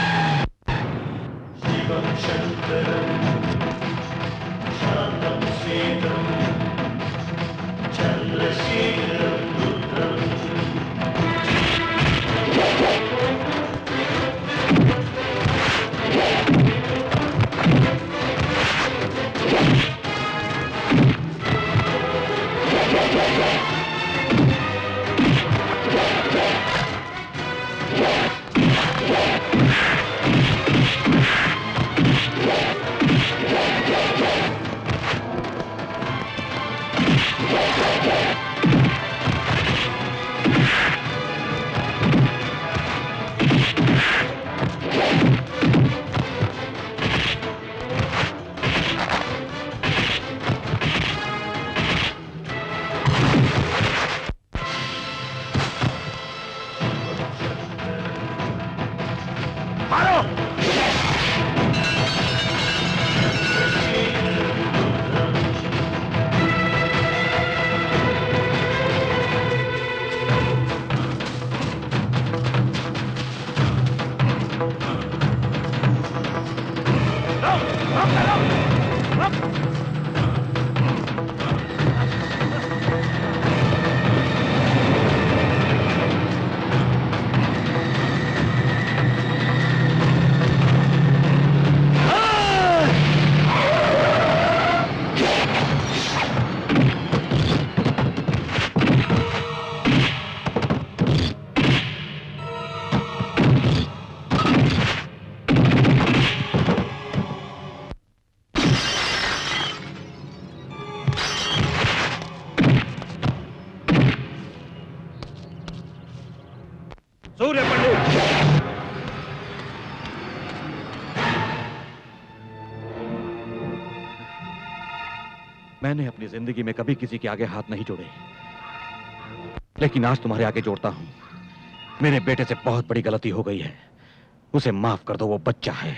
S5: सूर्य पंडित,
S4: मैंने अपनी जिंदगी में कभी किसी के आगे हाथ नहीं जोड़े, लेकिन आज तुम्हारे आगे जोड़ता हूं। मेरे बेटे से बहुत बड़ी गलती हो गई है, उसे माफ कर दो, वो बच्चा है।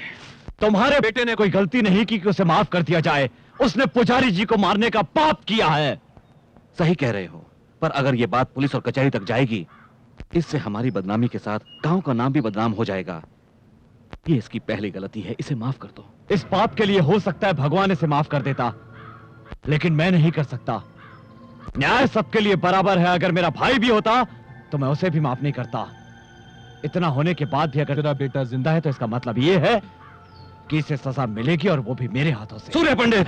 S4: तुम्हारे बेटे ने कोई गलती नहीं की कि उसे माफ कर दिया जाए। उसने पुजारी जी को मारने का पाप किया है। सही कह रहे हो, पर अगर ये बात पुलिस और कचहरी तक जाएगी, इससे हमारी बदनामी के साथ गांव का नाम भी बदनाम हो जाएगा। ये इसकी पहली गलती है, इसे माफ कर दो। इस पाप के लिए हो सकता है भगवान इसे माफ कर देता, लेकिन मैं नहीं कर सकता। न्याय सबके लिए बराबर है। अगर मेरा भाई भी होता तो मैं उसे भी माफ नहीं करता। इतना होने के बाद भी अगर तेरा बेटा जिंदा है तो इसका मतलब ये है कि इसे सजा मिलेगी, और वो भी मेरे हाथों से। सूर्य पंडित,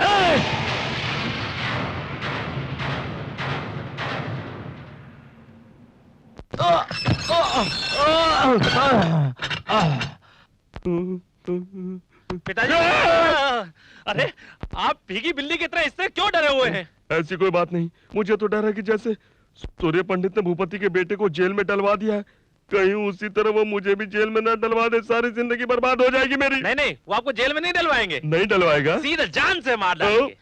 S5: पिताजी, अरे आप भीगी बिल्ली की तरह इससे क्यों डरे हुए हैं?
S6: ऐसी कोई बात नहीं, मुझे तो डर है कि जैसे सूर्य पंडित ने भूपति के बेटे को जेल में डलवा दिया है, कहीं उसी तरह वो मुझे भी जेल में न डलवा दे। सारी जिंदगी बर्बाद हो जाएगी मेरी।
S5: नहीं नहीं, वो आपको जेल में नहीं डलवाएंगे।
S6: नहीं डलवाएगा,
S5: सीधा जान से मार डालेंगे।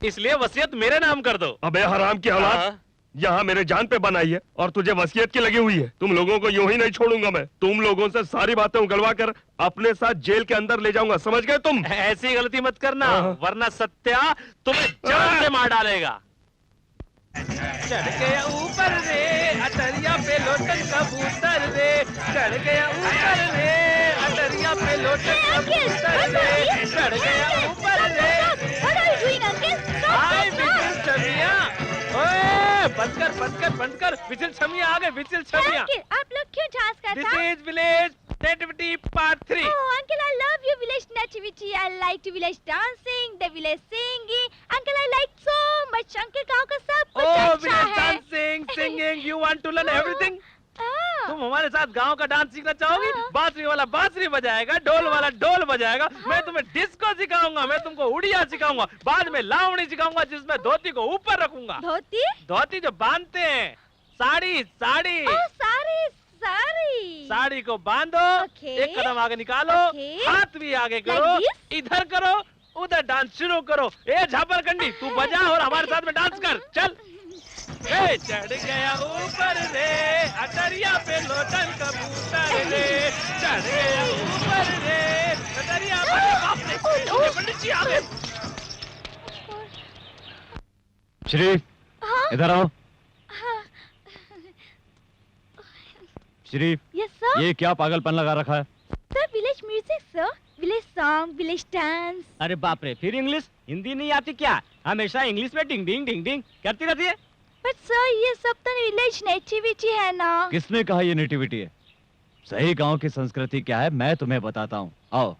S5: इसलिए वसीयत मेरे नाम कर दो।
S6: अबे हराम की औलाद, यहाँ मेरे जान पे बनाई है और तुझे वसीयत की लगी हुई है। तुम लोगों को यूं ही नहीं छोड़ूंगा मैं। तुम लोगों से सारी बातें उगलवा कर अपने साथ जेल के अंदर ले जाऊंगा, समझ गए तुम?
S5: ऐसी गलती मत करना, वरना सत्या तुम्हें जान से मार डालेगा। चढ़ गया ऊपर रे अटरिया पे लोटन कबूतर रे, चढ़ गया ऊपर रे अटरिया पे लोटन कबूतर रे, चढ़ गया ऊपर रे। हाय विजिल छमिया, ओए बंद कर विजिल छमिया आ गए, विजिल छमिया।
S3: आप लोग क्यों झांस कर
S5: this is village nativity part 3।
S3: Oh, uncle, I love your village nativity. I like to village dancing, the village singing. Uncle, I like so much. Uncle, गाँव का सब कुछ
S5: Oh,
S3: अच्छा
S5: village
S3: है।
S5: dancing, singing, you want to learn everything?
S3: हाँ।
S5: तुम हमारे साथ गांव का डांस सीखना चाहोगी? बांसुरी वाला बांसुरी बजाएगा, ढोल वाला ढोल बजाएगा। मैं तुम्हें डिस्को सिखाऊंगा, मैं तुमको उड़िया सिखाऊंगा, बाद में लावणी सिखाऊंगा जिसमें धोती को ऊपर रखूंगा।
S3: धोती?
S5: धोती जो बांधते हैं, साड़ी साड़ी।
S3: साड़ी
S5: साड़ी को बांधो, एक कदम आगे निकालो, हाथ भी आगे करो, इधर करो, उधर डांस शुरू करो। ए झापरकंडी, तू बजा और हमारे साथ में डांस कर, चल। ए चढ़ गया ऊपर रे अटरिया पे लोटन कबूतर रे, चढ़ गया ऊपर रे अटरिया पे। बाप रे, पंडित जी आ गए।
S4: शरीफ, इधर आओ। शरीफ,
S3: यस सर।
S4: ये क्या पागलपन लगा रखा है?
S3: Sir village music sir, village song, village dance.
S9: अरे बाप रे, फिर इंग्लिश? हिंदी नहीं आती क्या? हमेशा इंग्लिश में डिंग डिंग डिंग डिंग करती रहती है।
S3: बट सर ये सब तो विलेज नेटिविटी है ना।
S4: किसने कहा ये नेटिविटी है? सही गांव की संस्कृति क्या है मैं तुम्हें बताता हूँ, आओ।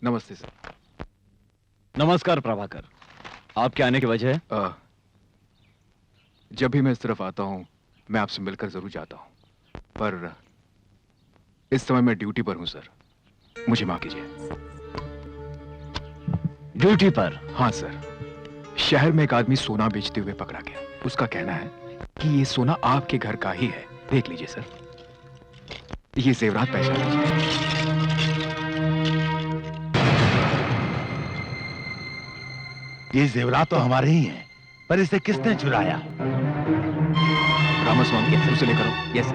S7: नमस्ते सर।
S4: नमस्कार प्रभाकर, आपके आने की वजह है?
S7: जब भी मैं इस तरफ आता हूँ मैं आपसे मिलकर जरूर जाता हूँ, पर इस समय मैं ड्यूटी पर हूँ सर, मुझे माफ कीजिए।
S4: ड्यूटी पर?
S7: हाँ सर, शहर में एक आदमी सोना बेचते हुए पकड़ा गया। उसका कहना है कि ये सोना आपके घर का ही है। देख लीजिए सर, ये जेवरात पहचान लीजिए।
S10: ये जेवरात तो हमारे ही हैं, पर इसे किसने चुराया?
S7: रामास्वामी, उसे लेकर आओ। यस।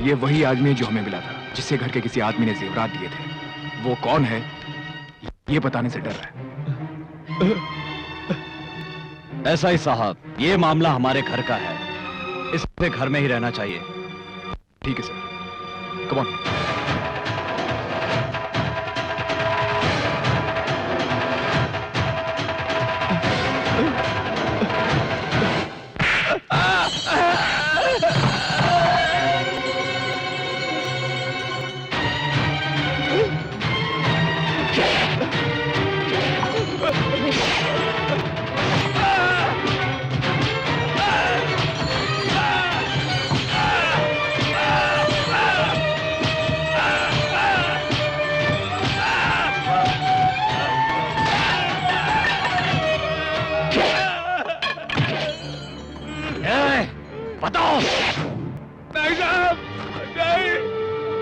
S7: ये वही आदमी है जो हमें मिला था, जिससे घर के किसी आदमी ने जेवरात दिए थे। वो कौन है ये बताने से डर रहा है।
S4: ऐसा ही साहब, ये मामला हमारे घर का है, इसे घर में ही रहना चाहिए।
S7: ठीक है सर, कम ऑन।
S4: बताओ।
S11: नहीं साहब, नहीं,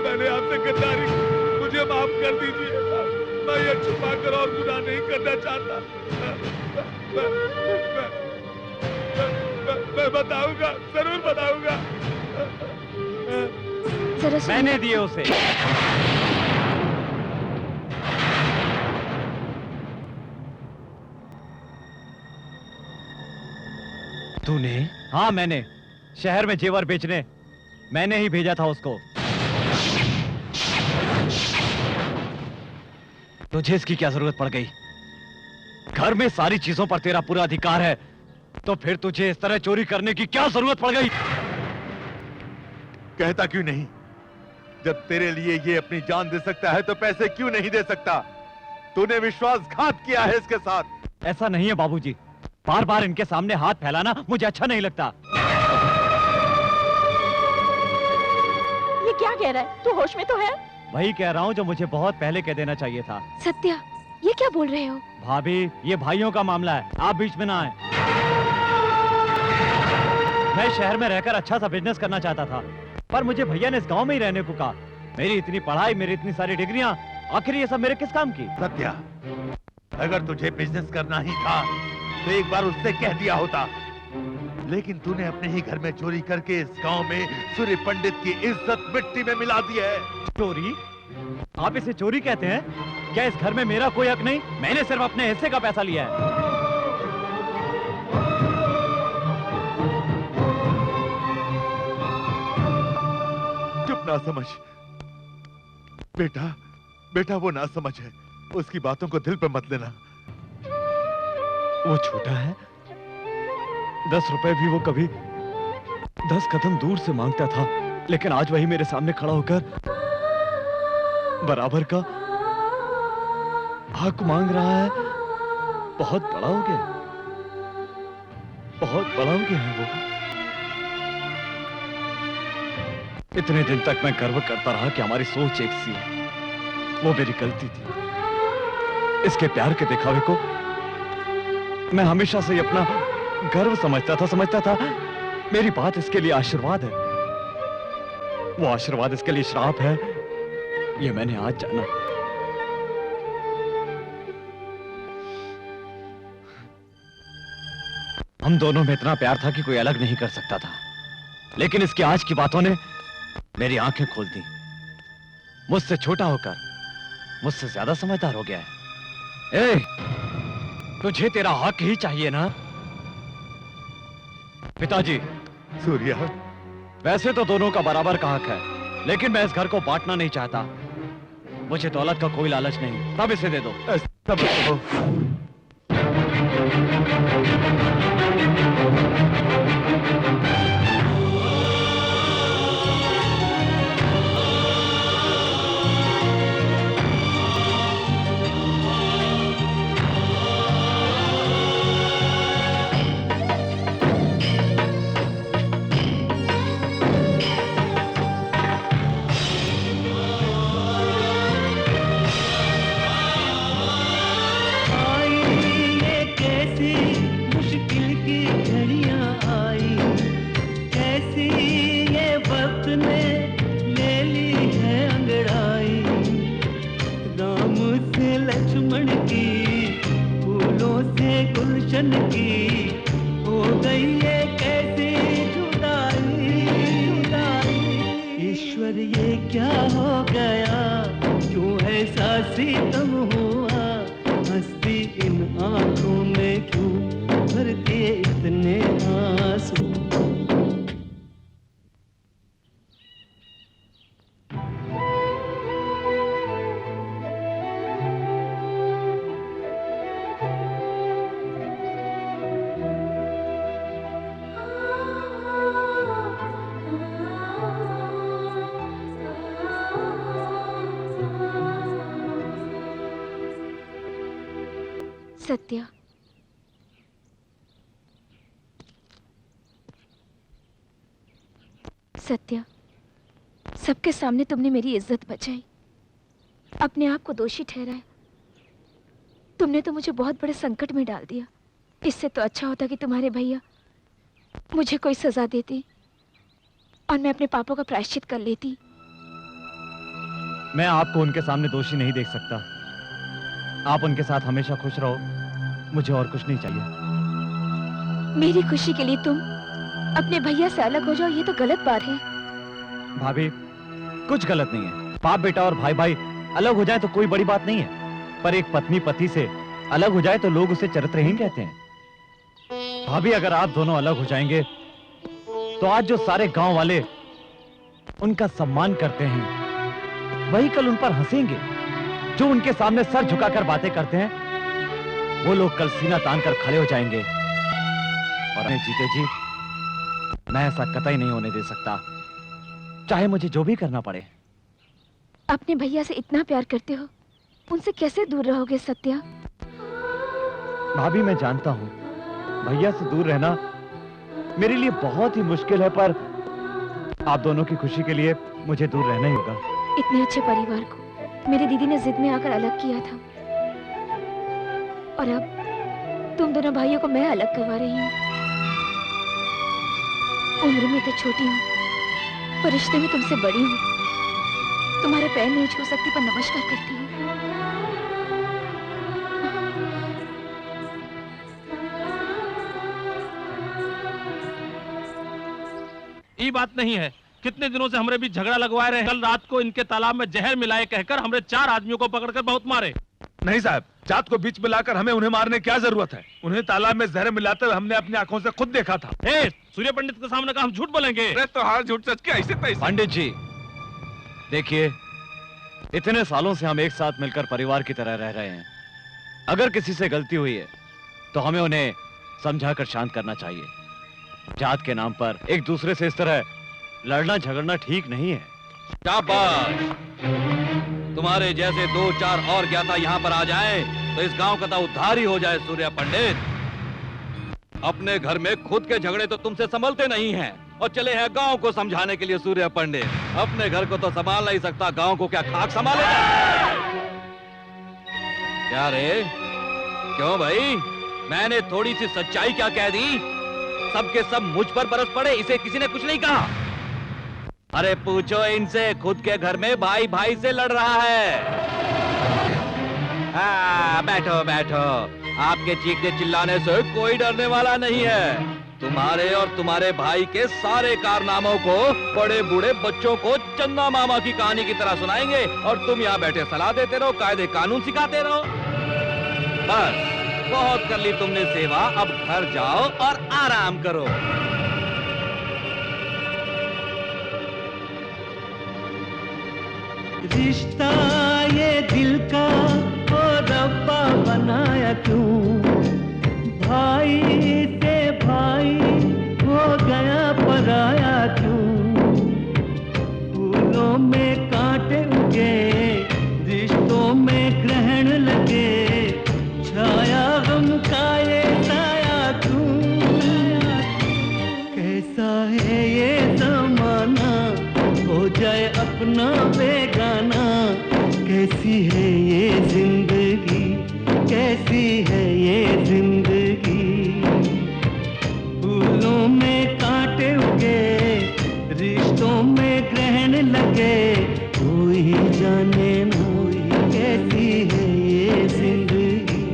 S11: मैंने आपसे गद्दारी की, मुझे माफ कर दीजिए। मैं ये छुपा कर और गुनाह नहीं करना चाहता। मैं बताऊंगा, जरूर बताऊंगा।
S4: मैंने दिए उसे। तूने? हाँ मैंने, शहर में जेवर बेचने मैंने ही भेजा था उसको। तुझे इसकी क्या जरूरत पड़ गई? घर में सारी चीजों पर तेरा पूरा अधिकार है, तो फिर तुझे इस तरह चोरी करने की क्या जरूरत पड़ गई?
S10: कहता क्यों नहीं? जब तेरे लिए ये अपनी जान दे सकता है तो पैसे क्यों नहीं दे सकता? तूने विश्वासघात किया है इसके साथ।
S4: ऐसा नहीं है बाबूजी, बार बार इनके सामने हाथ फैलाना मुझे अच्छा नहीं लगता।
S8: ये क्या कह रहा है? तू होश में तो है?
S4: वही कह रहा हूँ जो मुझे बहुत पहले कह देना चाहिए था।
S3: सत्या, ये क्या बोल रहे हो?
S4: भाभी, ये भाइयों का मामला है, आप बीच में ना आए। मैं शहर में रहकर अच्छा सा बिजनेस करना चाहता था, पर मुझे भैया ने इस गांव में ही रहने को कहा। मेरी इतनी पढ़ाई, मेरी इतनी सारी डिग्रियां, आखिर ये सब मेरे किस काम की?
S10: सत्या, अगर तुझे बिजनेस करना ही था तो एक बार उससे कह दिया होता, लेकिन तूने अपने ही घर में चोरी करके इस गांव में सूर्य पंडित की इज्जत मिट्टी में मिला दी है।
S4: चोरी? आप इसे चोरी कहते हैं? क्या इस घर में मेरा कोई हक नहीं? मैंने सिर्फ अपने हिस्से का पैसा लिया है।
S10: चुप ना समझ बेटा, बेटा वो ना समझ है, उसकी बातों को दिल पे मत लेना।
S1: वो छोटा है, 10 रुपए भी वो कभी 10 कदम दूर से मांगता था, लेकिन आज वही मेरे सामने खड़ा होकर बराबर का हक मांग रहा है। बहुत बड़ा हो गया, बहुत बड़ा हो गया है वो। इतने दिन तक मैं गर्व करता रहा कि हमारी सोच एक सी है, वो मेरी गलती थी। इसके प्यार के दिखावे को मैं हमेशा से अपना गर्व समझता था। मेरी बात इसके लिए आशीर्वाद है, वो आशीर्वाद इसके लिए श्राप है, ये मैंने आज जाना। हम दोनों में इतना प्यार था कि कोई अलग नहीं कर सकता था, लेकिन इसकी आज की बातों ने मेरी आंखें खोल दी। मुझसे छोटा होकर मुझसे ज्यादा समझदार हो गया है। ए, तुझे तेरा हक ही चाहिए ना? पिताजी।
S10: सूर्या,
S1: वैसे तो दोनों का बराबर का हक है, लेकिन मैं इस घर को बांटना नहीं चाहता। मुझे दौलत का कोई लालच नहीं, तब इसे दे दो।
S3: सत्या, सत्या, सबके सामने तुमने मेरी इज्जत बचाई, अपने आप को दोषी ठहराया। तुमने तो मुझे बहुत बड़े संकट में डाल दिया। इससे तो अच्छा होता कि तुम्हारे भैया मुझे कोई सजा देते और मैं अपने पापों का प्रायश्चित कर लेती।
S4: मैं आपको उनके सामने दोषी नहीं देख सकता। आप उनके साथ हमेशा खुश रहो, मुझे और कुछ नहीं चाहिए।
S3: मेरी खुशी के लिए तुम अपने भैया से अलग हो जाओ, ये तो गलत बात है।
S4: भाभी, कुछ गलत नहीं है। बाप बेटा और भाई भाई अलग हो जाए तो कोई बड़ी बात नहीं है, पर एक पत्नी पति से अलग हो जाए तो लोग उसे चरित्रहीन कहते हैं। भाभी, अगर आप दोनों अलग हो जाएंगे तो आज जो सारे गांव वाले उनका सम्मान करते हैं, वही कल उन पर हंसेंगे। जो उनके सामने सर झुकाकर बातें करते हैं, वो लोग कल सीना तान कर खड़े हो जाएंगे। और जीते जी मैं ऐसा कतई नहीं होने दे सकता, चाहे मुझे जो भी करना पड़े।
S3: अपने भैया से इतना प्यार करते हो, उनसे कैसे दूर रहोगे सत्या?
S4: भाभी मैं जानता हूँ भैया से दूर रहना मेरे लिए बहुत ही मुश्किल है, पर आप दोनों की खुशी के लिए मुझे दूर रहना ही होगा।
S3: इतने अच्छे परिवार को मेरी दीदी ने जिद में आकर अलग किया था, और अब तुम दोनों भाइयों को मैं अलग करवा रही हूँ। उम्र में तो छोटी हूँ, पर रिश्ते में तुमसे बड़ी हूँ। तुम्हारे पैर नहीं छू सकती, पर नमस्कार करती हूँ।
S5: ये बात नहीं है, कितने दिनों से हमरे बीच झगड़ा लगवा रहे हैं। कल रात को इनके तालाब में जहर मिलाए कहकर हमरे 4 आदमियों को पकड़कर बहुत मारे।
S11: नहीं साहब, जात को बीच में लाकर हमें उन्हें मारने की क्या जरूरत है? उन्हें तालाब में जहर मिलाते हुए हमने अपनी आंखों से खुद देखा था।
S5: सूर्य पंडित के सामने का हम झूठ बोलेंगे?
S11: अरे तो हार झूठ सच के ऐसे तैसे।
S4: पंडित जी देखिए, इतने सालों से हम एक साथ मिलकर परिवार की तरह रह रहे हैं। अगर किसी से गलती हुई है तो हमें उन्हें समझाकर शांत करना चाहिए। जात के नाम पर एक दूसरे से इस तरह लड़ना झगड़ना ठीक नहीं है।
S13: शाबाश! तुम्हारे जैसे 2-4 और ज्ञाता यहाँ पर आ जाएं, तो इस गांव का तो उद्धार ही हो जाए। सूर्य पंडित, अपने घर में खुद के झगड़े तो तुमसे संभलते नहीं हैं, और चले हैं गांव को समझाने के लिए। सूर्य पंडित अपने घर को तो संभाल नहीं सकता, गांव को क्या खाक संभालेगा? क्या रे, क्यों भाई? मैंने थोड़ी सी सच्चाई क्या कह दी? सबके सब मुझ पर बरस पड़े, इसे किसी ने कुछ नहीं कहा। अरे पूछो इनसे, खुद के घर में भाई भाई से लड़ रहा है। बैठो बैठो, आपके चीखने चिल्लाने से कोई डरने वाला नहीं है। तुम्हारे और तुम्हारे भाई के सारे कारनामों को बड़े बूढ़े बच्चों को चंदा मामा की कहानी की तरह सुनाएंगे, और तुम यहाँ बैठे सलाह देते रहो, कायदे कानून सिखाते रहो। बस बहुत कर ली तुमने सेवा, अब घर जाओ और आराम करो।
S14: रिश्ता ये दिल का ओ रब्बा बनाया क्यों? भाई से भाई हो गया पराया क्यों? फूलों में कांटे उगे, रिश्तों में ग्रहण लगे, छाया गम का ये साया क्यों? कैसा है ये जमाना, हो जाए अपना बेगाना। कैसी है ये जिंदगी, कैसी है ये जिंदगी? फूलों में कांटे उगे, रिश्तों में ग्रहण लगे, कोई जाने ना कैसी है ये जिंदगी।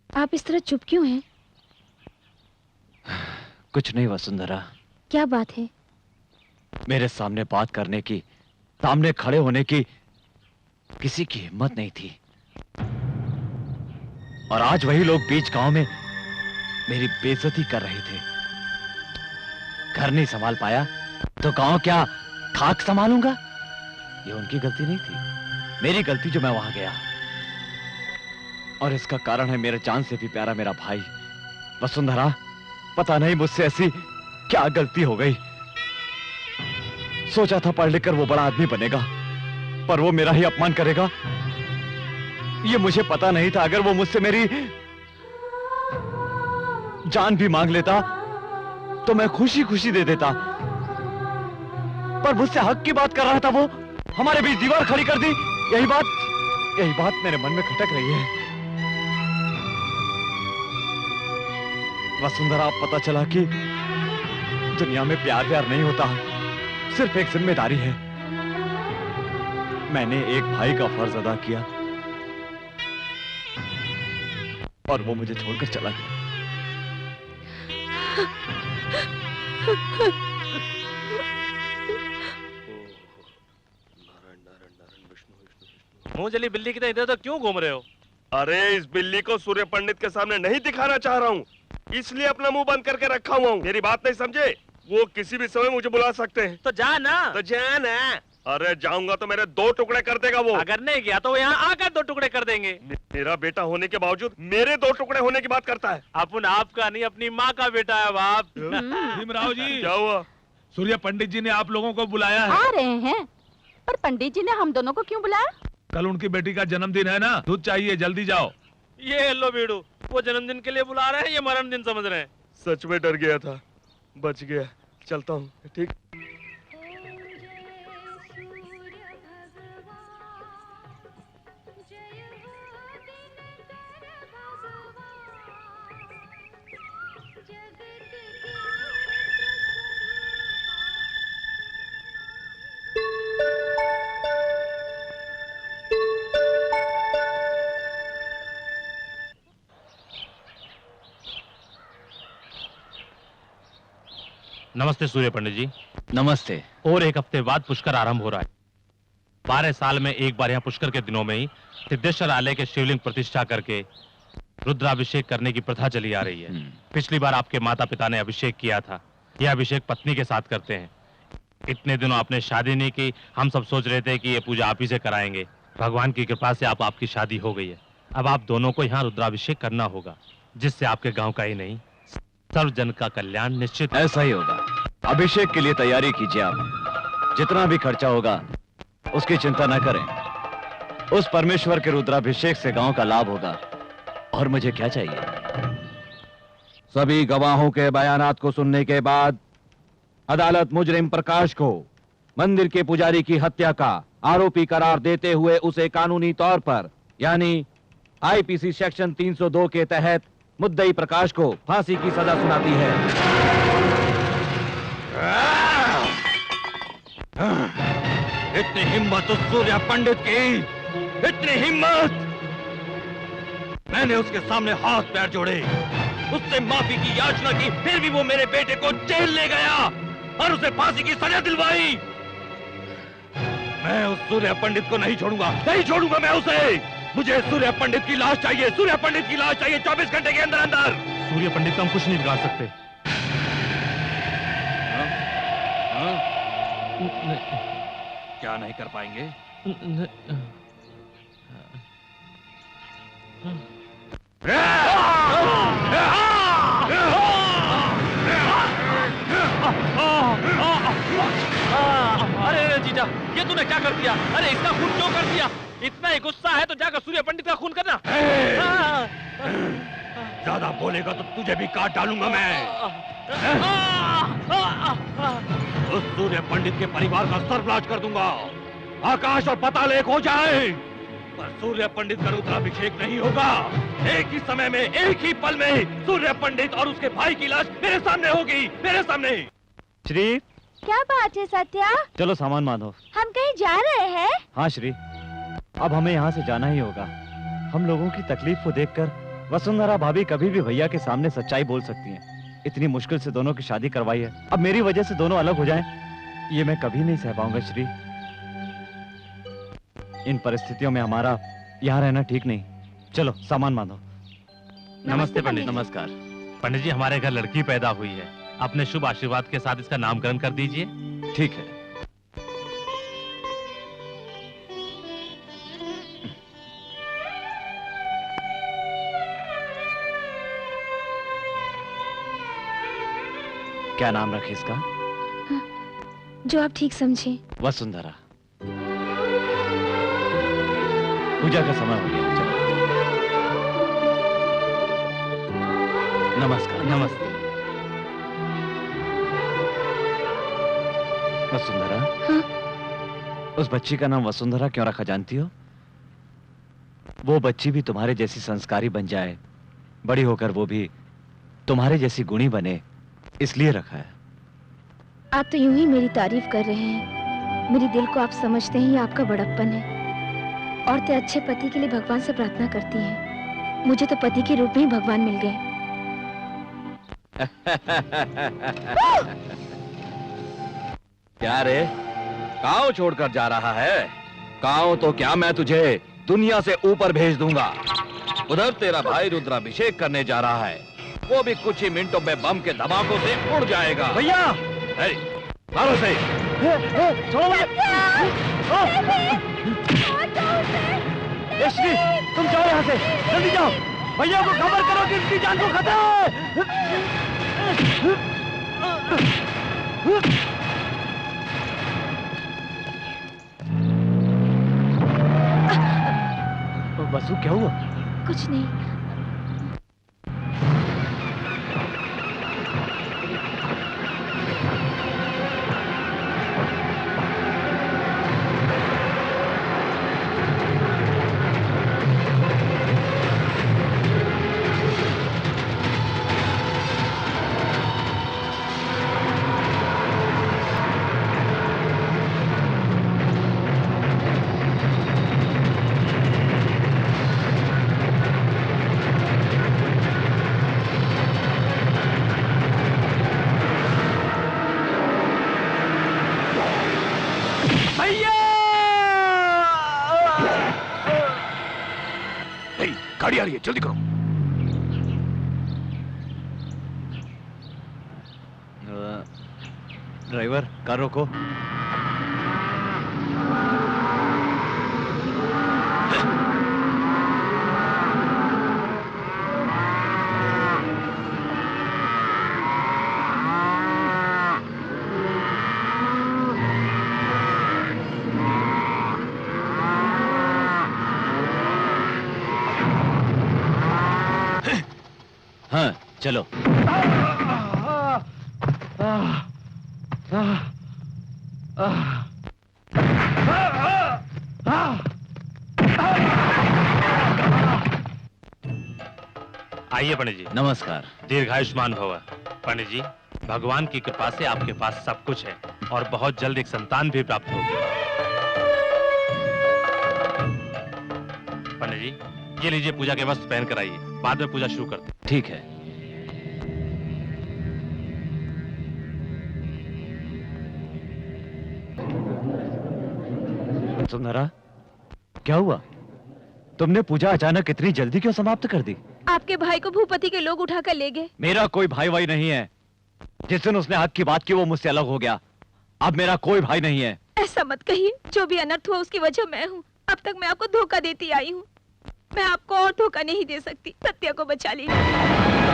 S3: आप इस तरह चुप क्यों हैं?
S4: कुछ नहीं वसुंधरा।
S3: क्या बात है?
S4: मेरे सामने बात करने की, सामने खड़े होने की किसी की हिम्मत नहीं थी, और आज वही लोग बीच गांव में मेरी बेइज्जती कर रहे थे। घर नहीं संभाल पाया तो गांव क्या खाक संभालूंगा? ये उनकी गलती नहीं थी, मेरी गलती जो मैं वहां गया। और इसका कारण है मेरे जान से भी प्यारा मेरा भाई। वसुंधरा, पता नहीं मुझसे ऐसी क्या गलती हो गई। सोचा था पढ़ लिख कर वो बड़ा आदमी बनेगा, पर वो मेरा ही अपमान करेगा। ये मुझे पता नहीं था, अगर वो मुझसे मेरी जान भी मांग लेता तो मैं खुशी खुशी दे देता, पर मुझसे हक की बात कर रहा था वो, हमारे बीच दीवार खड़ी कर दी। यही बात मेरे मन में खटक रही है। वसुंधरा, अब पता चला कि दुनिया में प्यार नहीं होता, सिर्फ एक जिम्मेदारी है। मैंने एक भाई का फर्ज अदा किया और वो मुझे छोड़कर चला गया।
S5: मुंह जली बिल्ली की तरह इधर तो क्यों घूम रहे हो?
S6: अरे इस बिल्ली को सूर्य पंडित के सामने नहीं दिखाना चाह रहा हूँ, इसलिए अपना मुंह बंद करके रखा हुआ हूँ। मेरी बात नहीं समझे? वो किसी भी समय मुझे बुला सकते हैं।
S5: तो जा ना।
S6: तो जा ना। अरे जाऊंगा तो मेरे 2 टुकड़े कर देगा वो।
S5: अगर नहीं गया तो वो यहाँ आकर 2 टुकड़े कर देंगे।
S6: मेरा बेटा होने के बावजूद मेरे 2 टुकड़े होने की बात करता है।
S5: अपन आपका नहीं, अपनी माँ का बेटा है बाप।
S11: भीमराव जी,
S6: क्या हुआ?
S11: सूर्य पंडित जी ने आप लोगों को बुलाया है।
S8: आ रहे हैं, पर पंडित जी ने हम दोनों को क्यों बुलाया?
S11: कल उनकी बेटी का जन्मदिन है ना, दूध चाहिए, जल्दी जाओ।
S5: ये लो बीड़ू, वो जन्मदिन के लिए बुला रहे हैं, ये मरण दिन समझ रहे हैं।
S6: सच में डर गया था, बच गया। चलता हूँ, ठीक।
S5: नमस्ते सूर्य पंडित जी।
S9: नमस्ते।
S5: और 1 हफ्ते बाद पुष्कर आरंभ हो रहा है। 12 साल में एक बार यहाँ पुष्कर के दिनों में ही सिद्धेश्वर आलय के शिवलिंग प्रतिष्ठा करके रुद्राभिषेक करने की प्रथा चली आ रही है। पिछली बार आपके माता पिता ने अभिषेक किया था, यह अभिषेक पत्नी के साथ करते हैं। इतने दिनों आपने शादी नहीं की, हम सब सोच रहे थे कि ये पूजा आप ही से कराएंगे। भगवान की कृपा से आपकी शादी हो गई है। अब आप दोनों को यहाँ रुद्राभिषेक करना होगा, जिससे आपके गाँव का ही नहीं सर्व जन का कल्याण निश्चित।
S9: ऐसा ही होगा। अभिषेक के लिए तैयारी कीजिए आप। जितना भी खर्चा होगा उसकी चिंता न करें। उस परमेश्वर के रुद्राभिषेक से गांव का लाभ होगा। और मुझे क्या चाहिए? सभी गवाहों के बयानात को सुनने के बाद अदालत मुजरिम प्रकाश को मंदिर के पुजारी की हत्या का आरोपी करार देते हुए उसे कानूनी तौर पर यानी आईपीसी सेक्शन 302 के तहत मुद्दई प्रकाश को फांसी की सजा सुनाती है। इतनी हिम्मत उस सूर्य पंडित की, इतनी हिम्मत! मैंने उसके सामने हाथ पैर जोड़े, उससे माफी की याचना की, फिर भी वो मेरे बेटे को जेल ले गया और उसे फांसी की सजा दिलवाई। मैं उस सूर्य पंडित को नहीं छोड़ूंगा, नहीं छोड़ूंगा मैं उसे। मुझे सूर्य पंडित की लाश चाहिए, सूर्य पंडित की लाश चाहिए 24 घंटे के अंदर अंदर।
S5: सूर्य पंडित को हम कुछ नहीं बिगाड़ सकते।
S9: क्या नहीं कर पाएंगे?
S5: अरे जीजा, ये तूने क्या कर दिया? अरे इसका खून क्यों कर दिया? इतना ही गुस्सा है तो जाकर सूर्य पंडित का खून करना।
S9: ज्यादा बोलेगा तो तुझे भी काट डालूंगा मैं। उस सूर्य पंडित के परिवार का सर्वनाश कर दूंगा। आकाश और पाताल एक हो जाए, पर सूर्य पंडित का रुद्राभिषेक नहीं होगा। एक ही समय में, एक ही पल में सूर्य पंडित और उसके भाई की लाश मेरे सामने होगी, मेरे सामने।
S3: श्री, क्या बात है सत्या?
S4: चलो सामान बांधो।
S3: हम कहीं जा रहे हैं?
S4: हाँ श्री, अब हमें यहाँ से जाना ही होगा। हम लोगों की तकलीफ को देखकर वसुंधरा भाभी कभी भी भैया के सामने सच्चाई बोल सकती हैं। इतनी मुश्किल से दोनों की शादी करवाई है, अब मेरी वजह से दोनों अलग हो जाएं, ये मैं कभी नहीं सह पाऊंगा श्री। इन परिस्थितियों में हमारा यहाँ रहना ठीक नहीं। चलो सामान बांधो।
S5: नमस्ते पंडित।
S9: नमस्कार
S5: पंडित जी, हमारे घर लड़की पैदा हुई है, अपने शुभ आशीर्वाद के साथ इसका नामकरण कर दीजिए।
S4: ठीक है। क्या नाम रखे इसका?
S3: जो आप ठीक समझे।
S4: वसुंधरा। पूजा का समय हो गया, चलो। नमस्कार।
S5: नमस्ते।
S4: वसुंधरा।
S3: हाँ?
S4: उस बच्ची का नाम वसुंधरा क्यों रखा जानती हो? वो बच्ची भी तुम्हारे जैसी संस्कारी बन जाए, बड़ी होकर वो भी तुम्हारे जैसी गुणी बने, इसलिए रखा है।
S3: आप तो यूं ही मेरी तारीफ कर रहे हैं। मेरे दिल को आप समझते ही आपका बड़प्पन है। औरतें अच्छे पति के लिए भगवान से प्रार्थना करती हैं। मुझे तो पति के रूप में ही भगवान मिल गए।
S9: क्या रे, गांव छोड़कर जा रहा है? गांव तो क्या, मैं तुझे दुनिया से ऊपर भेज दूंगा। उधर तेरा भाई रुद्राभिषेक करने जा रहा है, वो भी कुछ ही मिनटों में बम के धमाकों से उड़ जाएगा।
S4: भैया,
S9: मारो से।
S1: छोड़ो मुझे। श्री, तुम जाओ यहाँ से, जल्दी जाओ। भैया को खबर करो कि इसकी जान को खतरा है। बसु, क्या हुआ?
S3: कुछ नहीं।
S7: गाड़ी आ रही है, जल्दी करो।
S4: ड्राइवर, कार रोको। हाँ, चलो।
S5: आइए पंडित जी।
S4: नमस्कार।
S5: दीर्घायुष्मान भव। पंडित जी, भगवान की कृपा से आपके पास सब कुछ है और बहुत जल्द एक संतान भी प्राप्त होगी। पंडित जी, ये लीजिए पूजा के वस्त्र पहन कर आइए, बाद में पूजा शुरू करते हैं।
S4: ठीक है। सुंदरा, क्या हुआ? तुमने पूजा अचानक इतनी जल्दी क्यों समाप्त कर दी?
S3: आपके भाई को भूपति के लोग उठाकर ले गए।
S4: मेरा कोई भाई वाई नहीं है। जिस दिन उसने हक की बात की वो मुझसे अलग हो गया। अब मेरा कोई भाई नहीं है।
S3: ऐसा मत कहिए, जो भी अनर्थ हुआ उसकी वजह मैं हूँ। अब तक मैं आपको धोखा देती आई हूँ। मैं आपको और धोखा नहीं दे सकती। सत्या को बचा लीजिए।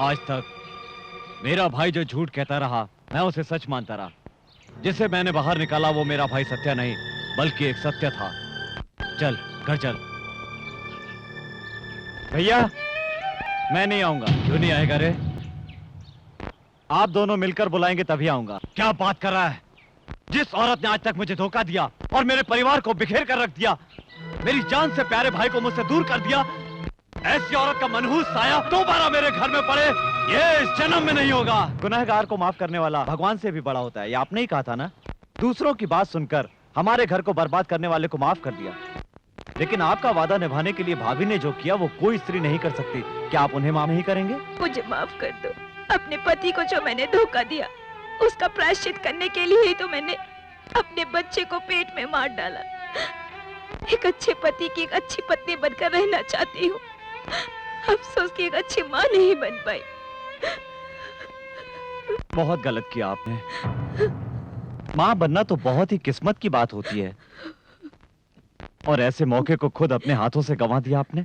S4: आज तक मेरा भाई जो झूठ कहता रहा मैं उसे सच मानता रहा। जिसे मैंने बाहर निकाला वो मेरा भाई सत्या नहीं बल्कि एक सत्य था। चल घर चल। भैया मैं नहीं आऊंगा। क्यों नहीं आएगा रे? आप दोनों मिलकर बुलाएंगे तभी आऊंगा। क्या बात कर रहा है? जिस औरत ने आज तक मुझे धोखा दिया और मेरे परिवार को बिखेर कर रख दिया, मेरी जान से प्यारे भाई को मुझसे दूर कर दिया, ऐसी औरत का मनहूस साया दोबारा मेरे घर में पड़े ये इस जन्म में नहीं होगा। गुनहगार को माफ करने वाला भगवान से भी बड़ा होता है, ये आपने ही कहा था ना। दूसरों की बात सुनकर हमारे घर को बर्बाद करने वाले को माफ कर दिया, लेकिन आपका वादा निभाने के लिए भाभी ने जो किया वो कोई स्त्री नहीं कर सकती। क्या आप उन्हें माफ नहीं करेंगे?
S8: मुझे माफ कर दो। अपने पति को जो मैंने धोखा दिया उसका प्रायश्चित करने के लिए ही तो मैंने अपने बच्चे को पेट में मार डाला। एक अच्छे पति की एक अच्छी पत्नी बनकर रहना चाहती हूँ, अफसोस की एक अच्छी माँ नहीं बन पाई।
S4: बहुत गलत किया आपने। माँ बनना तो बहुत ही किस्मत की बात होती है, और ऐसे मौके को खुद अपने हाथों से गंवा दिया आपने।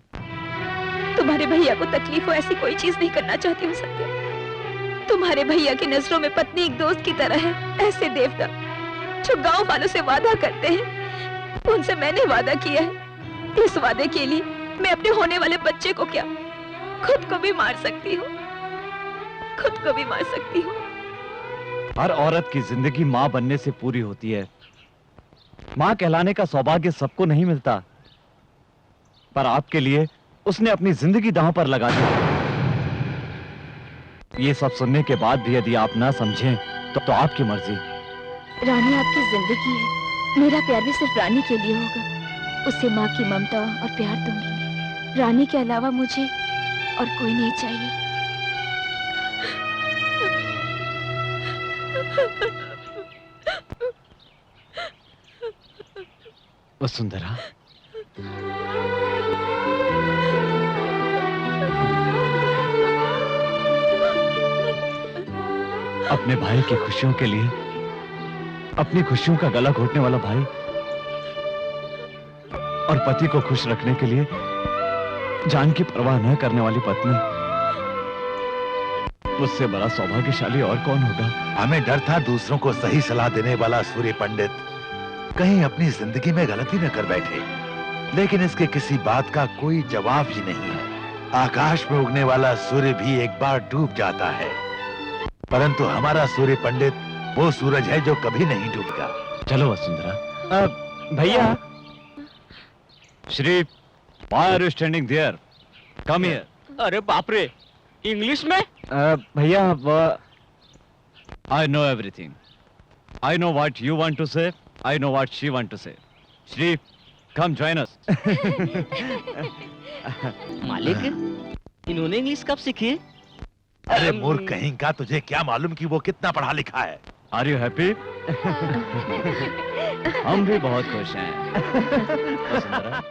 S8: तुम्हारे भैया को तकलीफ हो ऐसी कोई चीज नहीं करना चाहती हूँ सत्या। तुम्हारे भैया की नजरों में पत्नी एक दोस्त की तरह है। ऐसे देवता जो गांव वालों से वादा करते हैं, उनसे मैंने वादा किया है। इस वादे के लिए मैं अपने होने वाले बच्चे को क्या खुद को भी मार सकती हूँ, खुद को भी मार सकती हूँ।
S4: हर औरत की जिंदगी माँ बनने से पूरी होती है। माँ कहलाने का सौभाग्य सबको नहीं मिलता, पर आपके लिए उसने अपनी जिंदगी दांव पर लगा दी। ये सब सुनने के बाद भी यदि आप ना समझें तो आपकी मर्जी।
S3: रानी आपकी जिंदगी है, मेरा प्यार भी सिर्फ रानी के लिए होगा। उसे माँ की ममता और प्यार दूंगी मैं। रानी के अलावा मुझे और कोई नहीं चाहिए।
S4: वसुंधरा, अपने भाई की खुशियों के लिए अपनी खुशियों का गला घोटने वाला भाई और पति को खुश रखने के लिए जान की परवाह न करने वाली पत्नी, उससे बड़ा सौभाग्यशाली और कौन होगा?
S10: हमें डर था दूसरों को सही सलाह देने वाला सूर्य पंडित कहीं अपनी जिंदगी में गलती न कर बैठे, लेकिन इसके किसी बात का कोई जवाब ही नहीं है। आकाश में उगने वाला सूर्य भी एक बार डूब जाता है, परंतु हमारा सूर्य पंडित वो सूरज है जो कभी नहीं डूबता।
S4: चलो वसुंधरा। भैया, Shri, why are you standing there? Come here.
S9: अरे बाप रे, इंग्लिश में?
S4: भैया, I know everything. I know what you want to say. I know what she want to say. Shri, come join us.
S9: मालिक, इन्होंने इंग्लिश कब सीखी?
S10: अरे मूर्ख कहीं का, तुझे क्या मालूम कि वो कितना पढ़ा लिखा है?
S4: Are you happy? हम भी बहुत खुश हैं। वसुंधरा,